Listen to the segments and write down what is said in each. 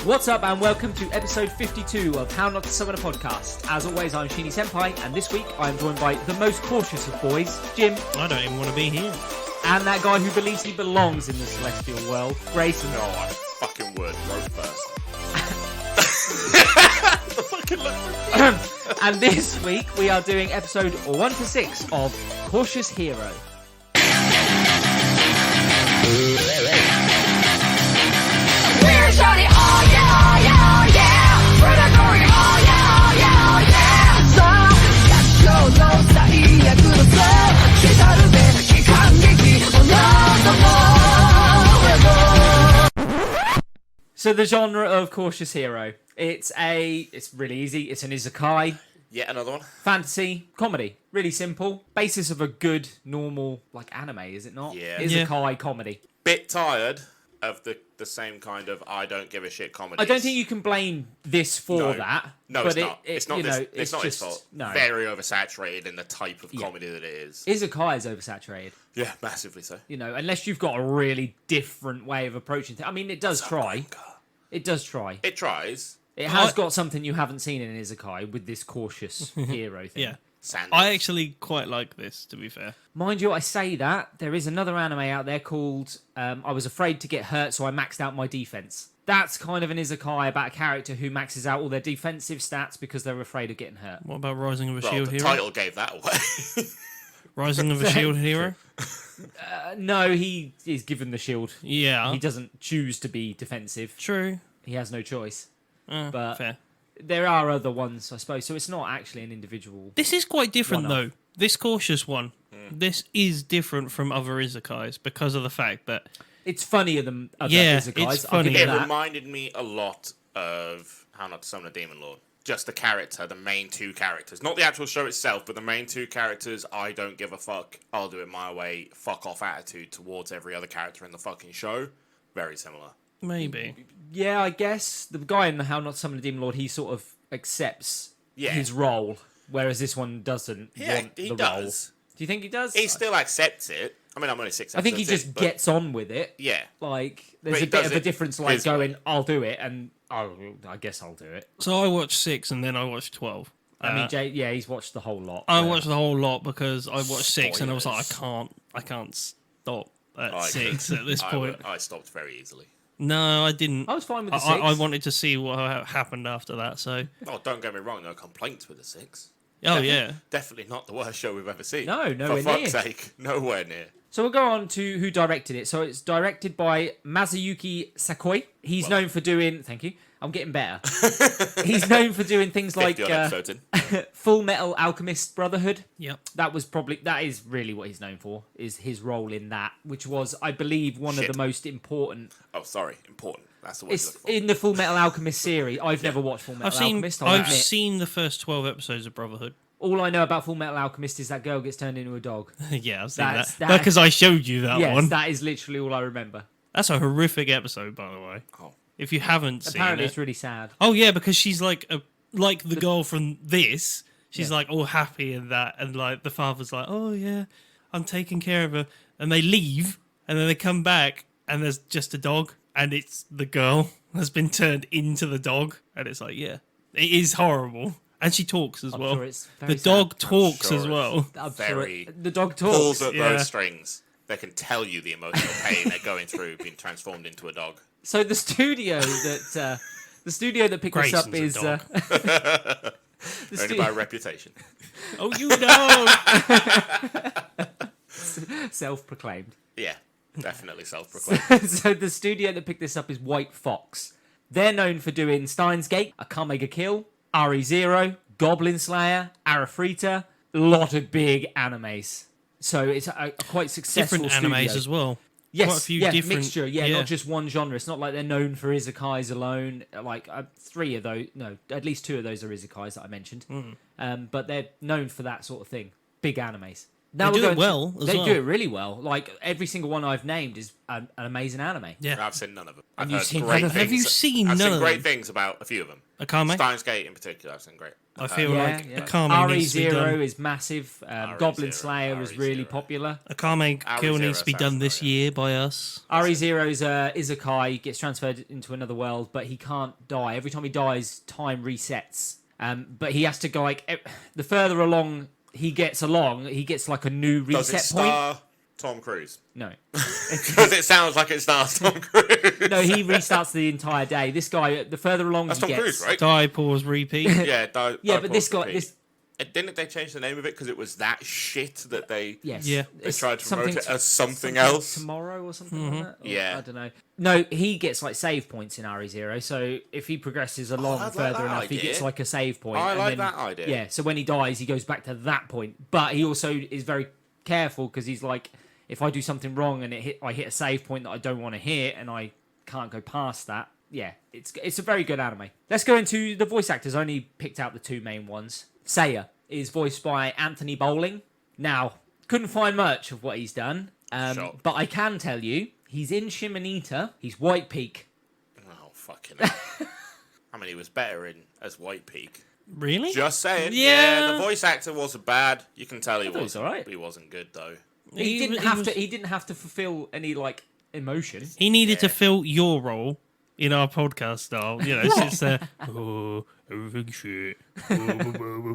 What's up and welcome to episode 52 of How Not to Summon a Podcast. As always, I'm Sheeny Senpai, and this week I'm joined by the most cautious of boys, Jim. I don't even want to be here. And that guy who believes he belongs in the celestial world, Grayson. No, I fucking would. Rope first. The fucking look. And this week we are doing episode 1 to 6 of Cautious Hero. We're shouting, oh yeah, oh yeah, oh yeah. We're the glory, oh yeah, oh yeah, oh yeah. So, 逆境の最悪のそう来るべき感激おのども So the genre of Cautious Hero. It's really easy. It's an isekai. Yet another one. Fantasy, comedy. Really simple. Basis of a good, normal, anime, is it not? Yeah. Isekai comedy. Bit tired of the same kind of I don't give a shit comedy. I don't think you can blame this for that. No, but it's not. It's not his fault. No. Very oversaturated in the type of comedy that it is. Isekai is oversaturated. Yeah, massively so. Unless you've got a really different way of approaching things. I mean, it does try. It does try. It tries. It has got something you haven't seen in an isekai with this cautious hero thing. Yeah. Sanders. I actually quite like this, to be fair. Mind you, I say that, there is another anime out there called I Was Afraid to Get Hurt, So I Maxed Out My Defense. That's kind of an isekai about a character who maxes out all their defensive stats because they're afraid of getting hurt. What about Rising of a Well, Shield the Hero? title gave that away. Rising of a Shield Hero? No, he is given the shield. Yeah. He doesn't choose to be defensive. True. He has no choice. But fair. there are other ones, I suppose. So it's not actually an individual. This is quite different, One-off. though. This cautious one. This is different from other isekais because of the fact that... It's funnier than other Yeah, isekais. it's I'll give funny. you It that. reminded me a lot of How Not to Summon a Demon Lord. Just the character, the main two characters. Not the actual show itself, but the main two characters, I don't give a fuck, I'll do it my way, fuck off attitude towards every other character in the fucking show. Very similar. Maybe. Yeah, I guess the guy in How Not to Summon a Demon Lord, he sort of accepts his role, whereas this one doesn't want he the does. role. Do you think he does? He still accepts it. I mean, I'm only 6 I think he episodes just in, but gets on with it. Yeah. There's he a bit does of a it difference, his going, way. I'll do it, and I guess I'll do it. So I watched 6 and then I watched 12. I mean, Jay, he's watched the whole lot. I watched the whole lot because I watched 6 and I was like, Spoilers. I can't stop at I 6 at this point. I stopped very easily. No, I didn't. I was fine with the 6. I wanted to see what happened after that, so... Oh, don't get me wrong, no complaints with the 6. Oh, yeah. Definitely not the worst show we've ever seen. No, nowhere For near. fuck's sake, nowhere near. So we'll go on to who directed it. So it's directed by Masayuki Sakoi. He's known for doing... Thank you. I'm getting better. He's known for doing things like 50 odd episodes in. Full Metal Alchemist Brotherhood. Yep. That is really what he's known for, is his role in that, which was, I believe, one of Shit. the most important... Oh, sorry, important. That's the word It's you're looking for. in the Full Metal Alchemist series. I've never watched Full Metal Alchemist, I'll I've admit. seen the first 12 episodes of Brotherhood. All I know about Full Metal Alchemist is that girl gets turned into a dog. Yeah, I've seen That's- that. that- Because I showed you that Yes, one. that is literally all I remember. That's a horrific episode, by the way. Oh. If you haven't seen Apparently it. it's really sad. Oh, yeah, because she's like the girl from this. She's like all happy and that. And like the father's like, oh, yeah, I'm taking care of her. And they leave. And then they come back. And there's just a dog. And it's the girl has been turned into the dog. And it's like, yeah, it is horrible. And she talks as I'm well. sure it's very The dog talks sure as it's- well. I'm Very sure the dog talks. Pulls at Yeah. those strings. They can tell you the emotional pain they're going through being transformed into a dog. So the studio that picked this up Grayson's is a dog. Only by reputation. Oh, you know. self-proclaimed. Yeah, definitely self-proclaimed. So the studio that picked this up is White Fox. They're known for doing Steins Gate, A Can't Make a Kill, RE0, Goblin Slayer, Arifrita, a lot of big animes. So it's a quite successful Different studio. animes as well. Yes, Quite a few yeah, different mixture. Yeah, not just one genre. It's not like they're known for isekais alone. Like three of those, no, at least two of those are isekais that I mentioned. But they're known for that sort of thing. Big animes. Now They we're do it going well as They well. do it really well. Like every single one I've named is an amazing anime. Yeah. I've seen none of them. I've you've heard seen great none of them? things. Have you seen I've none seen of great them? things about a few of them. Akame? Steins Gate in particular, I've seen great. I feel Yeah, like yeah. Akame needs to be RE0 done. is massive. RE0, Goblin Slayer is really RE0. popular. Akame Kill RE0 needs to be done sounds this familiar. year by us. RE0 is Isekai, gets transferred into another world, but he can't die. Every time he dies, time resets. But he has to go like the further along he gets like a new Does it reset point. star Tom Cruise? No, Because it sounds like it stars Tom Cruise. no, he restarts the entire day. This guy, the further along That's he Tom gets, Cruise, right? Die, pause, repeat. Yeah, Yeah, but this guy, this Didn't they change the name of it because it was that shit that they yes, Yeah. they it's tried to promote it as something something else? tomorrow or something like that. Or, Yeah. I don't know. No, he gets like save points in RE0. So if he progresses along I like further that enough, he idea. gets like a save point. I and like then, that idea. Yeah. So when he dies, he goes back to that point. But he also is very careful because he's like, if I do something wrong and I hit a save point that I don't want to hit and I can't go past that. Yeah, it's a very good anime. Let's go into the voice actors. I only picked out the two main ones. Seiya is voiced by Anthony Bowling. Now, couldn't find much of what he's done, Shocked. but I can tell you he's in Shimonita. He's White Peak. Oh fucking hell. I mean, he was better in as White Peak. Really? Just saying. Yeah. The voice actor wasn't bad. You can tell he thought he was was alright. He wasn't good though. He didn't he have was- to. He didn't have to fulfill any like emotion. He needed to Yeah. fill your role in our podcast style. You know, it's just oh, everything's shit. I'm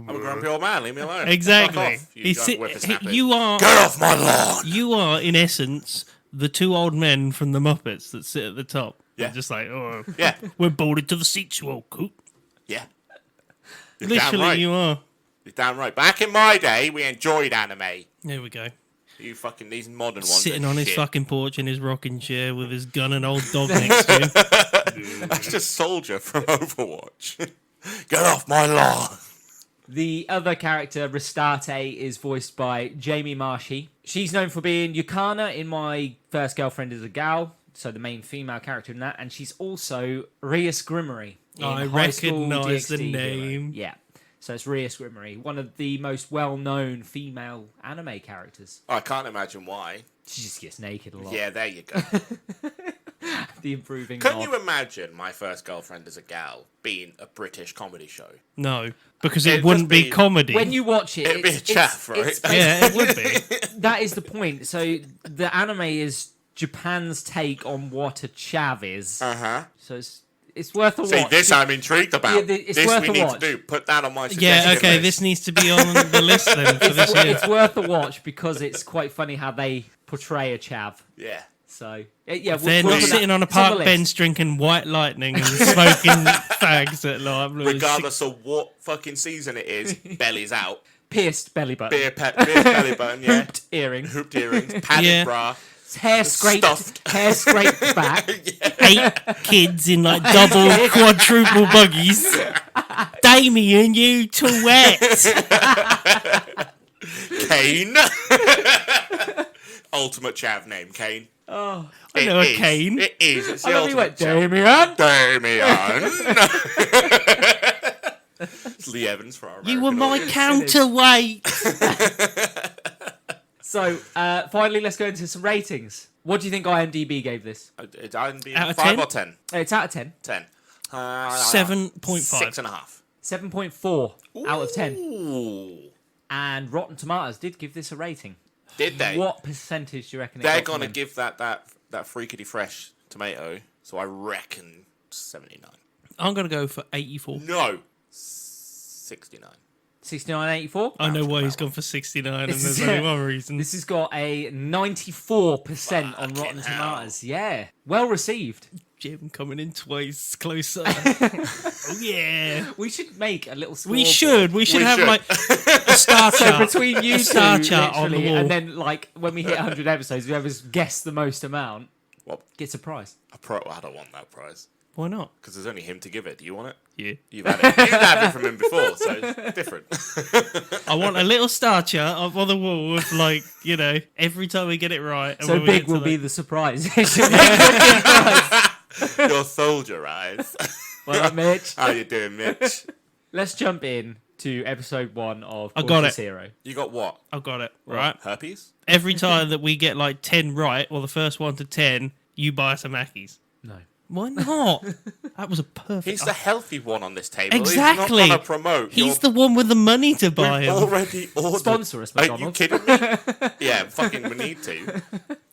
a grumpy old man. Leave me alone. Exactly. Fuck off, you He's drunk whippersnapper. you are Get off my lawn. you are in essence the two old men from the Muppets that sit at the top. Yeah. They're just like, oh, Yeah. we're bolted to the seats, you old coot. Yeah. You're Literally, damn right. you are. You're damn right. Back in my day, we enjoyed anime. There we go. You fucking these modern ones. Sitting are on his shit. fucking porch in his rocking chair with his gun and old dog next to him. That's just Soldier from Overwatch. Get off my lawn. The other character, Restate, is voiced by Jamie Marshy. She's known for being Yukana in My First Girlfriend is a Gal, so the main female character in that, and she's also Rias Grimmery in I High School recognise the DxD Hero. name. Yeah, so it's Rias Grimmery, one of the most well-known female anime characters. I can't imagine why. She just gets naked a lot. Yeah, there you go. The improving. Can of- you imagine My First Girlfriend is a Gal being a British comedy show? No, because It'd it wouldn't just be be- comedy. When you watch it, It'd be a chaff, right? yeah, it would be. That is the point. So the anime is Japan's take on what a chav is. Uh-huh. So it's worth a See, watch. this I'm intrigued about. Yeah, it's this worth we a need watch. to do. Put that on my suggestion Yeah, okay, list. this needs to be on the list then for this year. It's worth a watch because it's quite funny how they portray a chav. Yeah. So yeah, They're we'll not put sitting that- on a it's on the park list. bench drinking white lightning and smoking fags at like Regardless of what fucking season it is, belly's out. Pierced belly button, Beer belly button, yeah. hooped earrings, Hooped earrings, padded Yeah. bra. hair scraped, Stuffed. hair scraped back. 8 kids in like double, quadruple buggies. Damien, you too wet. Kane. Ultimate chav name, Kane. Oh, I know a is. Kane. It is. It's I the love you ultimate went, chav. Damien. Damien. It's Lee Evans for our You were American my audience. counterweight. So finally, let's go into some ratings. What do you think IMDb gave this? It's IMDb Out of 5 10? or 10? It's out of 10. 10. 7.5. 6.5. 7.4 out of 10. Ooh. And Rotten Tomatoes did give this a rating. Did they? What percentage do you reckon? They're going to give that freakity fresh tomato, so I reckon 79. I'm going to go for 84. No. 69. 69.84. I know That's why about he's gone for 69 and This there's is only it. one reason. This has got a 94% on Fucking Rotten hell. Tomatoes. Yeah, well received. Jim coming in twice closer. Oh yeah. We should make a little. We scoreboard. should. We should We have should. like a star So chart. between you A two, star chart on the literally, wall. and then like when we hit 100 episodes, whoever's guessed the most amount Well, gets a prize. I don't want that prize. Why not? Because there's only him to give it. Do you want it? Yeah. You've had it from him before, so it's different. I want a little star chart up on the wall of like, you know, every time we get it right. And So when we big get to will the- be the surprise. It should be a prize. Your soldier eyes. Well, Mitch, How you doing, Mitch? let's jump in to episode 1 of I got Cautious it. Hero. You got what? I've got it. Right. Herpes? Every time that we get like 10 right, or the first 1 to 10, you buy some Mackies. No. Why not? That was a perfect. He's the healthy one on this table. Exactly. He's not going to promote. He's the one with the money to buy We've him. already ordered. Sponsor us, Are you McDonald's. kidding me? Yeah, fucking we need to.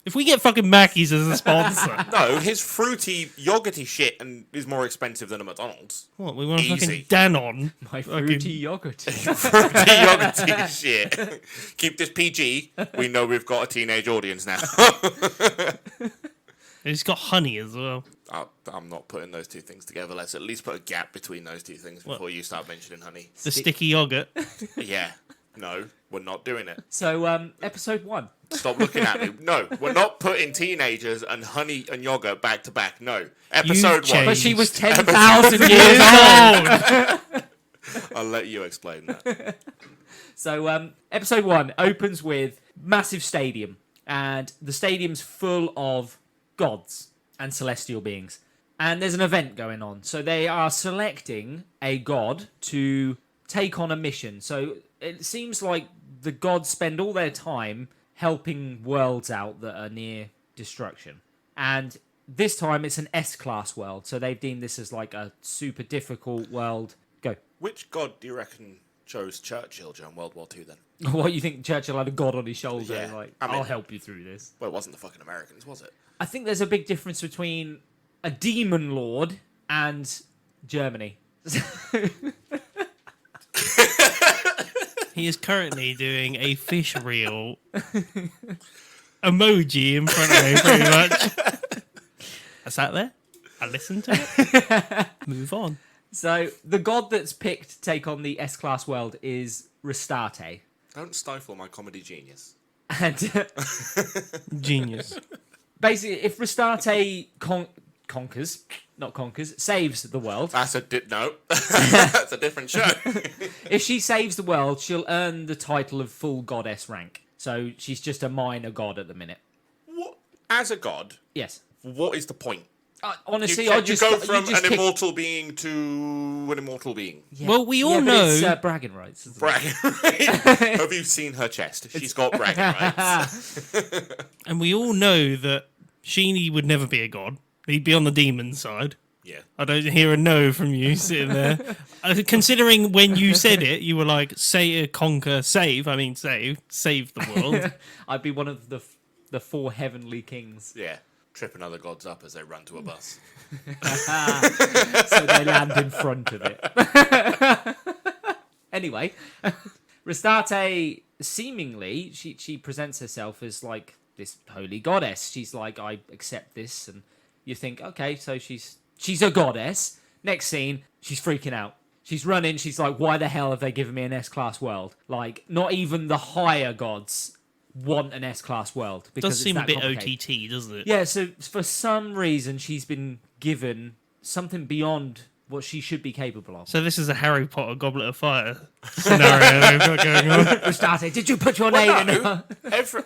If we get fucking Mackies as a sponsor, No, his fruity, yogurty shit and is more expensive than a McDonald's. what, we want a fucking Easy. Danon? My fruity yogurt. Fruity, yogurty shit. Keep this PG. We know we've got a teenage audience now. It's got honey as well. I'm not putting those two things together. Let's at least put a gap between those two things before you start mentioning honey. The sticky yogurt. Yeah. No, we're not doing it. So, episode 1. Stop looking at me. No, we're not putting teenagers and honey and yogurt back to back. No. Episode 1. changed. But she was 10,000 years old. I'll let you explain that. So, episode 1 opens with massive stadium, and the stadium's full of gods and celestial beings. And there's an event going on. So they are selecting a god to take on a mission. So it seems like the gods spend all their time helping worlds out that are near destruction. And this time it's an S-class world. So they've deemed this as like a super difficult world. Go. Which god do you reckon chose Churchill during World War II then? What, you think Churchill had a god on his shoulder? Yeah. Like, I mean- I'll help you through this. Well, it wasn't the fucking Americans, was it? I think there's a big difference between a demon lord and Germany. He is currently doing a fish reel emoji in front of me, pretty much. I sat there. I listened to it. Move on. So the god that's picked to take on the S-class world is Restarte. Don't stifle my comedy genius. And Genius. basically, if Restarte saves the world, That's no. That's a different show. if she saves the world, she'll earn the title of full goddess rank. So she's just a minor god at the minute. What? As a god, Yes. what is the point? Honestly, You I just go from you just an kick- immortal being to an immortal being. Yeah. Well, we all Yeah, but know- it's bragging rights. isn't it? Bragging. Have you seen her chest? She's got bragging rights. And we all know that Sheeny would never be a god. He'd be on the demon side. Yeah. I don't hear a no from you sitting there. Considering when you said it, you were like, say, conquer, save. I mean, save the world. I'd be one of the 4 heavenly kings. Yeah. Tripping other gods up as they run to a bus. So they land in front of it. Anyway, Restarte seemingly she presents herself as like this holy goddess. She's like, I accept this, and you think, okay, so she's a goddess. Next scene, she's freaking out. She's running. She's like, why the hell have they given me an S-class world? Like, not even the higher gods want an S-class world. Because Does it's seem a that bit complicated. OTT, doesn't it? Yeah, so for some reason, she's been given something beyond what she should be capable of. So this is a Harry Potter Goblet of Fire scenario we've got going on. Restarte, did you put your name in? No.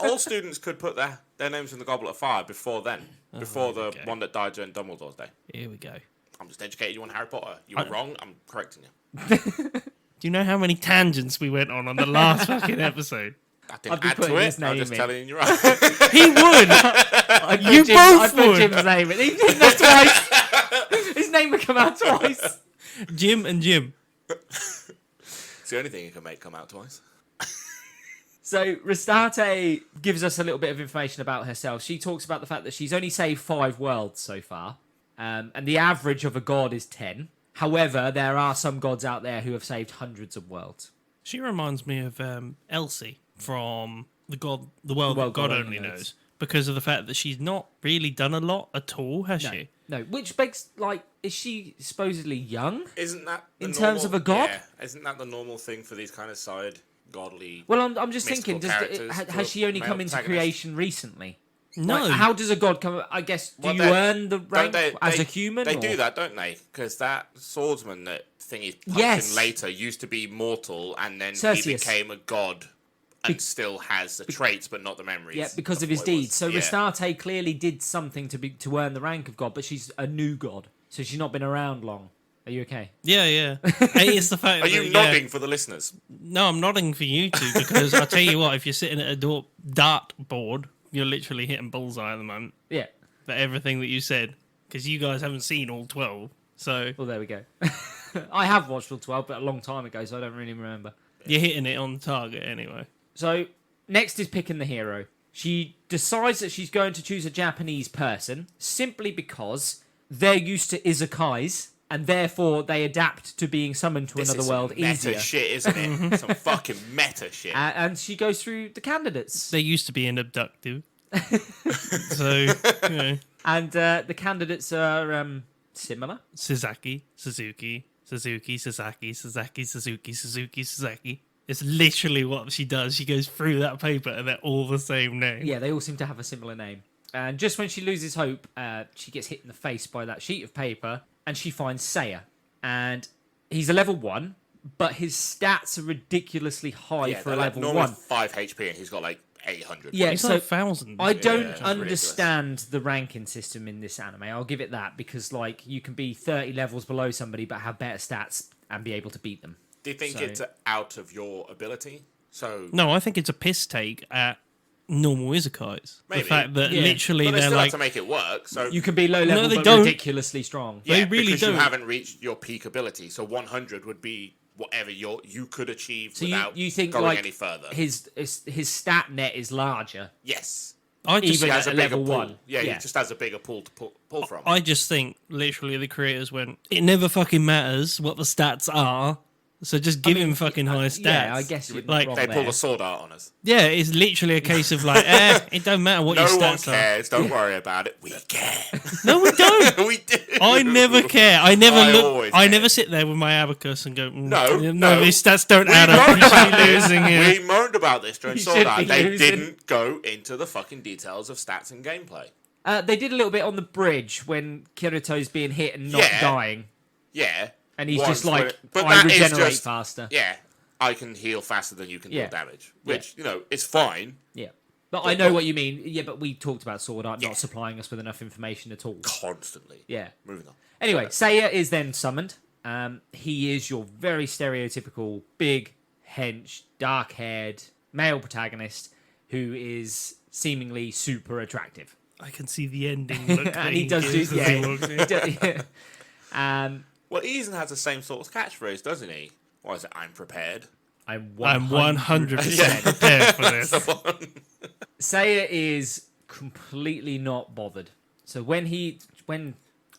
All students could put their names in the Goblet of Fire before then. Before the okay. one that died during Dumbledore's day. Here we go. I'm just educating you on Harry Potter. You were wrong. I'm correcting you. Do you know how many tangents we went on the last fucking episode? I I'd didn't be add putting to his it. I'm name just in. telling you right. He would. You both I put would. Jim's name in. He did that twice. His name would come out twice. Jim and Jim. It's the only thing you can make come out twice. So Restarte gives us a little bit of information about herself. She talks about the fact that she's only saved 5 worlds so far, and the average of a god is 10. However, there are some gods out there who have saved hundreds of worlds. She reminds me of Elsie from the world that God only knows, because of the fact that she's not really done a lot at all, has she? No, which begs, like, is she supposedly young? Isn't that the In terms of a god? Yeah. Isn't that the normal thing for these kind of side godly? Well, I'm just mystical thinking, characters has she only male come into protagonists? creation recently? No. Like, how does a god come? I guess, do Well, you they- earn the rank as a human? They or? do that, don't they? Because that swordsman that thing he's punching Yes. later used to be mortal, and then he Cerseus. became a god and still has the traits but not the memories. Yeah, because of his what it was. deeds. So Yeah. Restarte clearly did something to earn the rank of god, but she's a new god, so she's not been around long Are you okay? Yeah. It's the fact Are that, you nodding for the listeners? No, I'm nodding for you two because I'll tell you what, if you're sitting at a dart board, you're literally hitting bullseye at the moment Yeah. for everything that you said because you guys haven't seen all 12. So Well, there we go. I have watched all 12, but a long time ago, so I don't really remember. you're hitting it on target anyway. So, next is picking the hero. She decides that she's going to choose a Japanese person simply because they're used to izakais, and therefore they adapt to being summoned to This another is world some meta easier. shit, isn't it? Some fucking meta shit. And she goes through the candidates. They used to be an abductive. So, you know, And the candidates are similar. Suzuki. It's literally what she does. She goes through that paper and they're all the same name. Yeah, they all seem to have a similar name. And just when she loses hope, she gets hit in the face by that sheet of paper, and she finds Seiya. And he's a level 1, but his stats are ridiculously high for a they're like level normally 1. 5 HP and he's got like 800. Yeah, It's so like thousands. I don't it's understand the ranking system in this anime. I'll give it that, because like you can be 30 levels below somebody but have better stats and be able to beat them. Do you think So- it's out of your ability? So No, I think it's a piss take at normal izakais. Maybe. The fact that Yeah. literally but they they're still like, have to make it work. So You can be low level they but don't. ridiculously strong. yeah, they really because don't. you haven't reached your peak ability. So 100 would be whatever you could achieve So without you think going like any further. his stat net is larger. Yes, I just Even he has at a bigger level pool. 1. Yeah, Yeah. he just has a bigger pool to pull from. I just think literally the creators went, it never fucking matters what the stats are, so just give him fucking high stats. Yeah, I guess you're Like, wrong They there. pull the sword art on us. Yeah, it's literally a case of like, it don't matter what No your one stats are. cares. Don't worry about it. We care. No, we don't. we do. I never care. I never I look. always I care. never sit there with my abacus and go, No. these stats don't We add up. moaned We about should be this. losing here. We moaned about this during You Sword should Art. be They losing. didn't go into the fucking details of stats and gameplay. They did a little bit on the bridge when Kirito's being hit and not Yeah. dying. Yeah. And he's once just like, but I that is regenerate just- faster. Yeah. I can heal faster than you can Yeah. deal damage. Which, is fine. Yeah. But I know what you mean. Yeah, but we talked about Sword Art Yeah. not supplying us with enough information at all. Constantly. Yeah. Moving on. Anyway, Seiya is then summoned. He is your very stereotypical big, hench, dark-haired male protagonist who is seemingly super attractive. I can see the ending look that And he does do, gives as he walks in. yeah. Well, he even has the same sort of catchphrase, doesn't he? What is it? I'm prepared. I'm 100% prepared for this. Seiya is completely not bothered. So when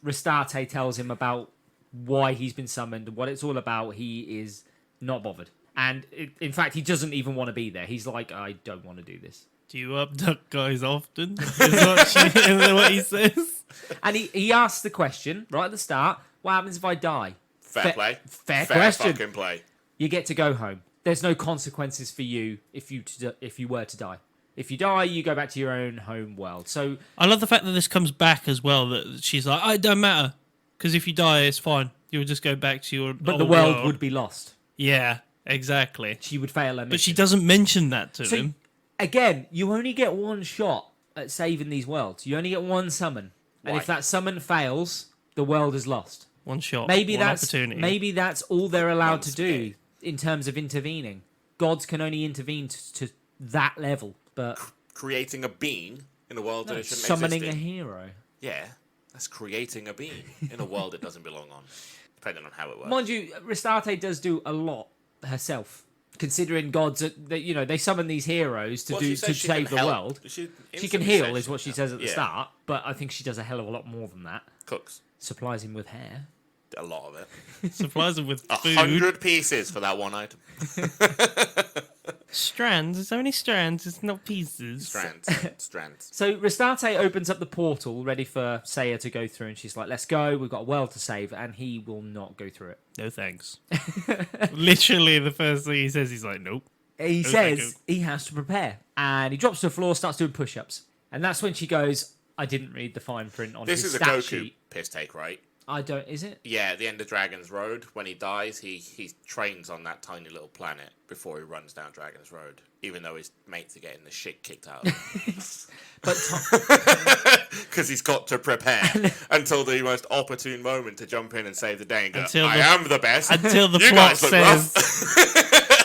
Restate tells him about why he's been summoned and what it's all about, he is not bothered. And in fact, he doesn't even want to be there. He's like, I don't want to do this. Do you abduct guys often? Is what he says? And he asks the question right at the start, what happens if I die? Fair play. Fair question. Fucking play. You get to go home. There's no consequences for you if you were to die. If you die, you go back to your own home world. So I love the fact that this comes back as well, that she's like, it don't matter. Because if you die, it's fine. You'll just go back to your but the old world would be lost. Yeah, exactly. She would fail her mission. But she doesn't mention that to So, him. again, you only get one shot at saving these worlds. You only get one summon. And Right. if that summon fails, the world is lost. One shot. Maybe one that's opportunity. maybe that's all they're allowed One to do spin. in terms of intervening. Gods can only intervene to that level, but Creating a being in a world that it shouldn't summoning a exist in. hero. Yeah, that's creating a being in a world it doesn't belong on, depending on how it works. Mind you, Restate does do a lot herself, considering gods that they summon these heroes to Well, do she to says she can save the help. world. She She can instantly heal, says is she what can she help. says at the Yeah, start, but I think she does a hell of a lot more than that. Cooks Supplies him with hair. a lot of it. Supplies them with food. 100 pieces for that one item. Strands. There's only strands. It's not pieces. Strands. So Restate opens up the portal, ready for Seiya to go through, and she's like, "Let's go. We've got a world to save," and he will not go through it. No thanks. Literally, the first thing he says, he's like, nope. He No, thank says he has to prepare, and he drops to the floor, starts doing push-ups, and that's when she goes, "I didn't read the fine print on This his is a stat Goku sheet." piss take, right? I don't. Is it? Yeah, at the end of Dragon's Road, when he dies, he trains on that tiny little planet before he runs down Dragon's Road, even though his mates are getting the shit kicked out of him. But Because he's got to prepare until the most opportune moment to jump in and save the day and go, Until I the- am the best. Until the You plot guys look says, rough.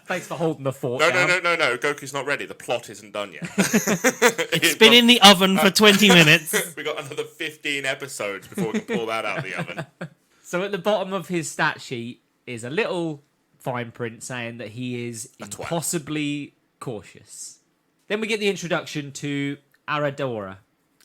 thanks for holding the fort No, down. no. Goku's not ready. The plot isn't done yet. "It's been in the oven for 20 minutes." We got another 15 episodes before we can pull that out of the oven. So at the bottom of his stat sheet is a little fine print saying that he is twat. impossibly cautious. Then we get the introduction to Aradora,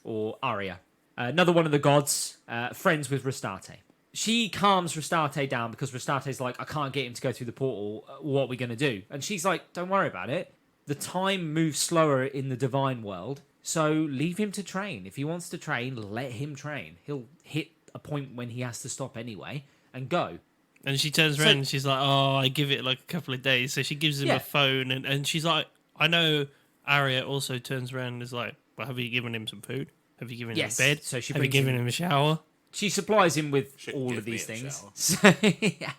or Arya, another one of the gods, friends with Rastarte. She calms Rastarte down because Rastate's like, I can't get him to go through the portal. What are we going to do? And she's like, don't worry about it. The time moves slower in the divine world, so leave him to train. If he wants to train, let him train. He'll hit a point when he has to stop anyway and go. And she turns around and she's like, "Oh, I give it like a couple of days." So she gives him Yeah. a phone, and she's like, "I know." Arya also turns around and is like, "Well, have you given him some food? Have you given Yes, him a bed? so she have you brings given him- him a shower?" She supplies him with Shouldn't all give of these me a things. shower. So, yeah.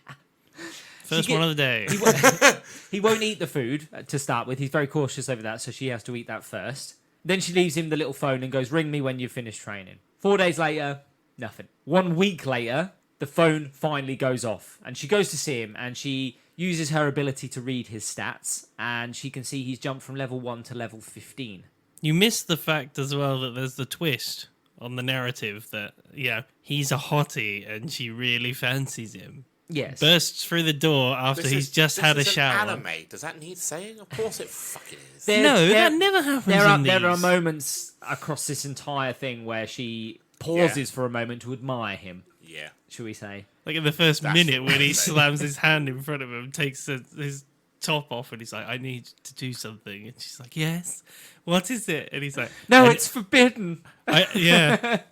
First get- one of the day. He won't eat the food to start with. He's very cautious over that, so she has to eat that first. Then she leaves him the little phone and goes, ring me when you've finished training. 4 days later, nothing. 1 week later, the phone finally goes off. And she goes to see him, and she uses her ability to read his stats, and she can see he's jumped from level 1 to level 15. You missed the fact as well that there's the twist on the narrative that, he's a hottie and she really fancies him. Yes. Bursts through the door after he's just had a This is shower. an anime. Does that need saying? Of course it fucking is. That never happens There in there are these. moments across this entire thing where she pauses for a moment to admire him, Yeah. shall we say. Like in the first That's minute when he right. slams his hand in front of him, takes his top off, and he's like, "I need to do something." And she's like, "Yes, what is it?" And he's like, No, "I- it's forbidden.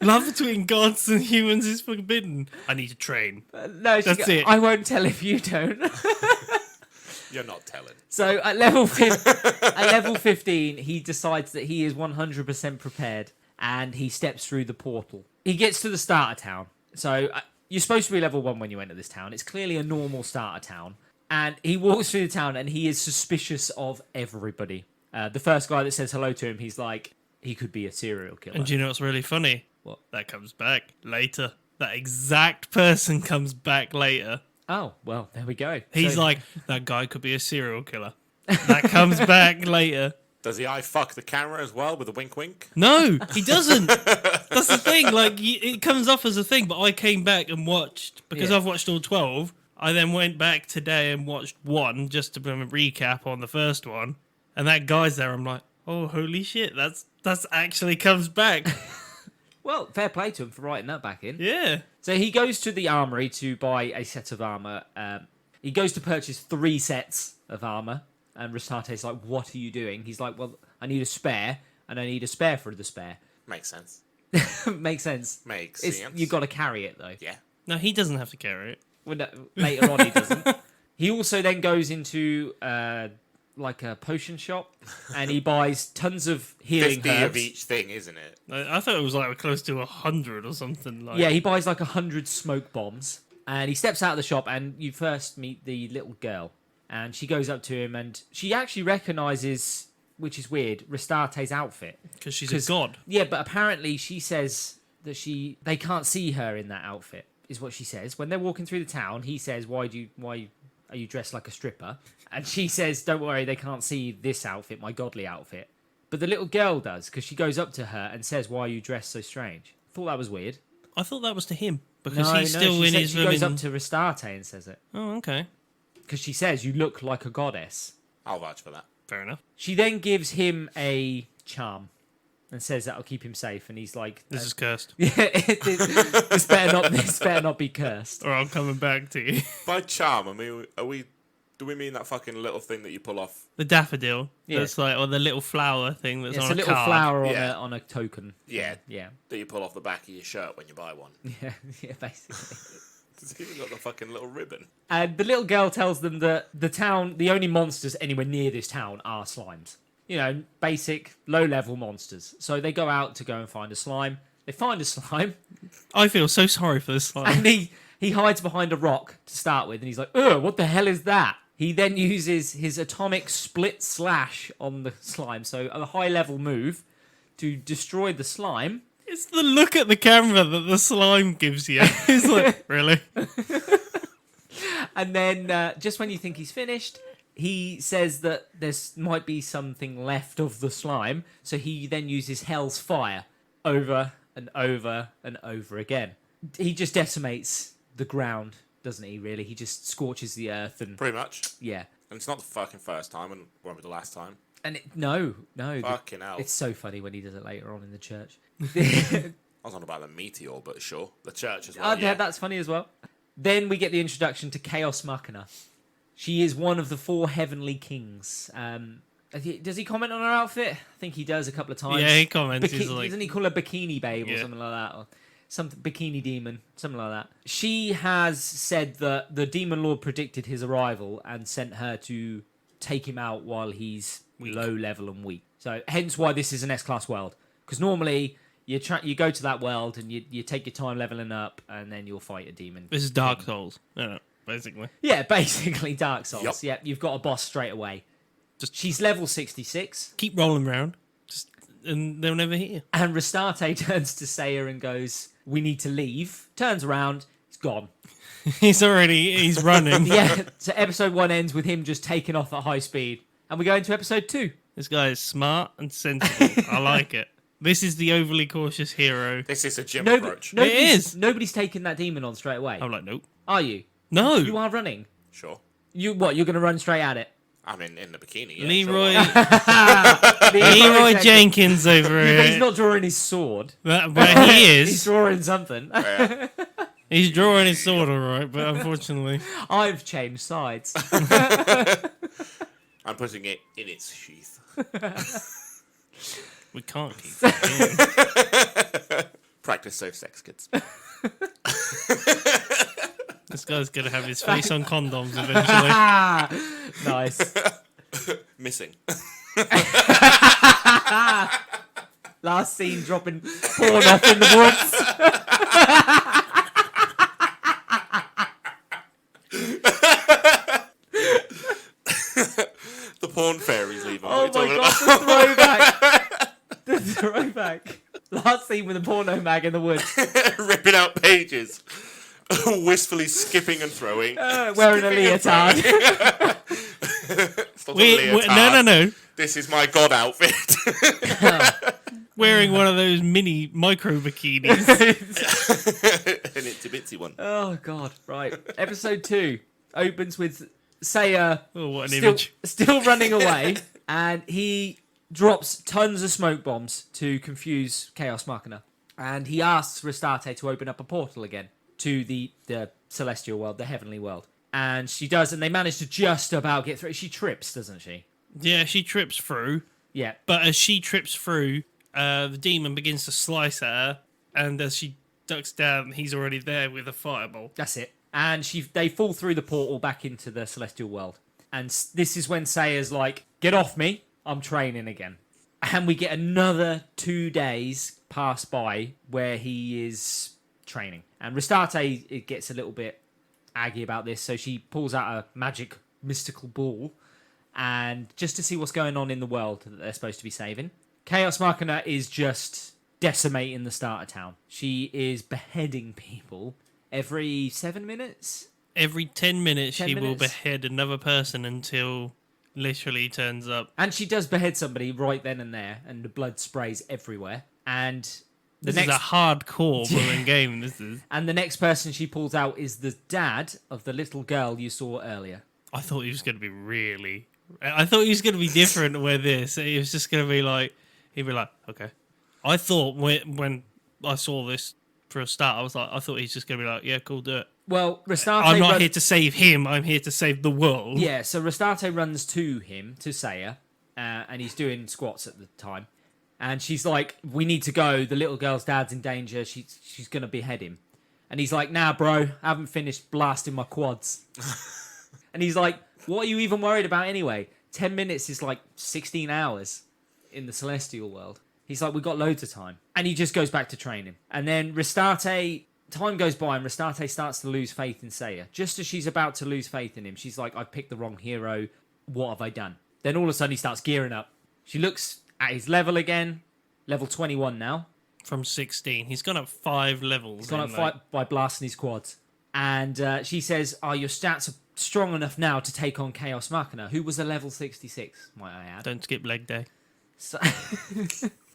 love between gods and humans is forbidden. I need to train." No, That's it. I won't tell if you don't. You're not telling. So at level 15, he decides that he is 100% prepared, and he steps through the portal. He gets to the starter town. So you're supposed to be level 1 when you enter this town. It's clearly a normal starter town. And he walks through the town, and he is suspicious of everybody. The first guy that says hello to him, he's like, he could be a serial killer. And do you know what's really funny? What? That comes back later. That exact person comes back later. Oh, well, there we go. He's So- like, that guy could be a serial killer. That comes back later. Does the eye fuck the camera as well with a wink wink? No, he doesn't. That's the thing. Like, it comes off as a thing, but I came back and watched, because Yeah. I've watched all 12. I then went back today and watched one just to recap on the first one. And that guy's there. I'm like, oh, holy shit. That's actually comes back. Well, fair play to him for writing that back in. Yeah. So he goes to the armory to buy a set of armor. He goes to purchase 3 sets of armor. And Rastate's like, what are you doing? He's like, well, I need a spare, and I need a spare for the spare. Makes sense. Makes sense. Makes It's, sense. you've got to carry it, though. Yeah. No, he doesn't have to carry it. Well, no, later on, he doesn't. He also then goes into like a potion shop, and he buys tons of healing 50 herbs. of each thing, isn't it? I thought it was like close to 100 or something. Like. Yeah, he buys like 100 smoke bombs, and he steps out of the shop, and you first meet the little girl, and she goes up to him, and she actually recognizes, which is weird, Rastate's outfit. Because she's a god. Yeah, but apparently she says that they can't see her in that outfit, is what she says. When they're walking through the town, he says, why are you dressed like a stripper? And she says, don't worry, they can't see this outfit, my godly outfit. But the little girl does, because she goes up to her and says, why are you dressed so strange? Thought that was weird. I thought that was to him. Because No, he's still she in said- his she room. goes up to Rastarte and says it. Oh, okay. Because she says, you look like a goddess. I'll vouch for that. Fair enough. She then gives him a charm and says that'll keep him safe. And he's like, This is cursed. yeah, this better not be cursed. Or I'm coming back to you. By charm, I mean, do we mean that fucking little thing that you pull off? The daffodil. Yeah. That's like, or the little flower thing that's It's on a little card. flower Yeah. on a token. Yeah. Yeah. That you pull off the back of your shirt when you buy one. Yeah, yeah, basically. It's even got the fucking little ribbon. And the little girl tells them that the only monsters anywhere near this town are slimes. You know, basic, low-level monsters. So they go out to go and find a slime. They find a slime, I feel so sorry for this slime. and he hides behind a rock to start with, and he's like, ugh, what the hell is that? He then uses his atomic split slash on the slime, so a high-level move to destroy the slime. It's the look at the camera that the slime gives you. It's like, really? And then, just when you think he's finished, he says that there might be something left of the slime, so he then uses Hell's Fire over and over and over again. He just decimates the ground, doesn't he, really? He just scorches the earth and... Pretty much. Yeah. And it's not the fucking first time, and won't be the last time. And no. Fucking hell. It's so funny when he does it later on in the church. I was on about the meteor, but sure. The church as well, Yeah, that's funny as well. Then we get the introduction to Chaos Machina. She is one of the 4 heavenly kings. Does he comment on her outfit? I think he does a couple of times. Yeah, he comments. He's like, Doesn't he call her Bikini Babe or Yeah. something like that? Or something Bikini Demon, something like that. She has said that the Demon Lord predicted his arrival and sent her to take him out while he's low level and weak. So hence why this is an S-class world. Because normally you go to that world and you take your time leveling up and then you'll fight a demon. this is Dark Souls. Yeah, basically. Yeah, basically Dark Souls. Yup. Yep, you've got a boss straight away. Just- She's level 66. Keep rolling around, and they'll never hit you. And Rastarte turns to Seiya and goes, we need to leave. Turns around, he's gone. He's running. Yeah, so episode 1 ends with him just taking off at high speed. And we go into episode 2. This guy is smart and sensible. I like it. This is the overly cautious hero. This is a gym approach. Nobody's taking that demon on straight away. I'm like, nope. Are you? No. You are running. Sure. You're going to run straight at it? I'm in the bikini. Yeah, Leroy, Sure. Leroy Jenkins over Yeah, but he's here. not drawing his sword. But he He's is. drawing something. Yeah. He's drawing his sword, all right. But unfortunately, I've changed sides. I'm putting it in its sheath. we can't keep it. Practice safe sex, kids. This guy's gonna have his face on condoms eventually. Nice. Missing. Last scene dropping porn off in the woods. The porn fairies, Levi. Oh What are my you god, talking the throwback. Last scene with a porno mag in the woods. about? Ripping out pages. Wistfully skipping and throwing. Wearing a Skipping and leotard. It's not a leotard. No. This is my god outfit. Wearing one of those mini micro bikinis. An itsy bitsy one. Oh god, right. Episode 2 opens with Seiya Oh, what an image. still running away, and he drops tons of smoke bombs to confuse Chaos Machina. And he asks Rastarte to open up a portal again to the celestial world, the heavenly world. And she does, and they manage to just about get through. She trips, doesn't she? Yeah, she trips through. Yeah. But as she trips through, the demon begins to slice at her. And as she ducks down, he's already there with a fireball. That's it. And they fall through the portal back into the celestial world. And this is when Seiya's like, get off me, I'm training again. And we get another 2 days pass by where he is training. And Rastarte it gets a little bit aggy about this, so she pulls out a magic mystical ball and just to see what's going on in the world that they're supposed to be saving. Chaos Machina is just decimating the starter town. She is beheading people every 7 minutes. Every 10 minutes, 10 she will minutes. behead another person until literally he turns up. And she does behead somebody right then and there, and the blood sprays everywhere. And the This is a hardcore bullying game, this is. and the next person she pulls out is the dad of the little girl you saw earlier. I thought he was going to be I thought he was going to be different with this. He was just going to be like, he'd be like, okay. I thought when I saw this for a start, I thought he's just going to be like, yeah, cool, do it. Well, Rastarte I'm not here to save him, I'm here to save the world. Yeah, so Rastarte runs to him, to Seiya, and he's doing squats at the time. And she's like, we need to go. The little girl's dad's in danger. She's going to behead him. And he's like, nah, bro, I haven't finished blasting my quads. And he's like, what are you even worried about anyway? 10 minutes is like 16 hours in the celestial world. He's like, we've got loads of time. And he just goes back to training. And then Restarte, time goes by and Restarte starts to lose faith in Seiya. Just as she's about to lose faith in him, she's like, I've picked the wrong hero. What have I done? Then all of a sudden he starts gearing up. She looks at his level again. Level 21 now. From 16. He's gone up 5 levels. He's gone up 5 by blasting his quads. And she says, your stats are strong enough now to take on Chaos Machina, who was a level 66, might I add. Don't skip leg day. So,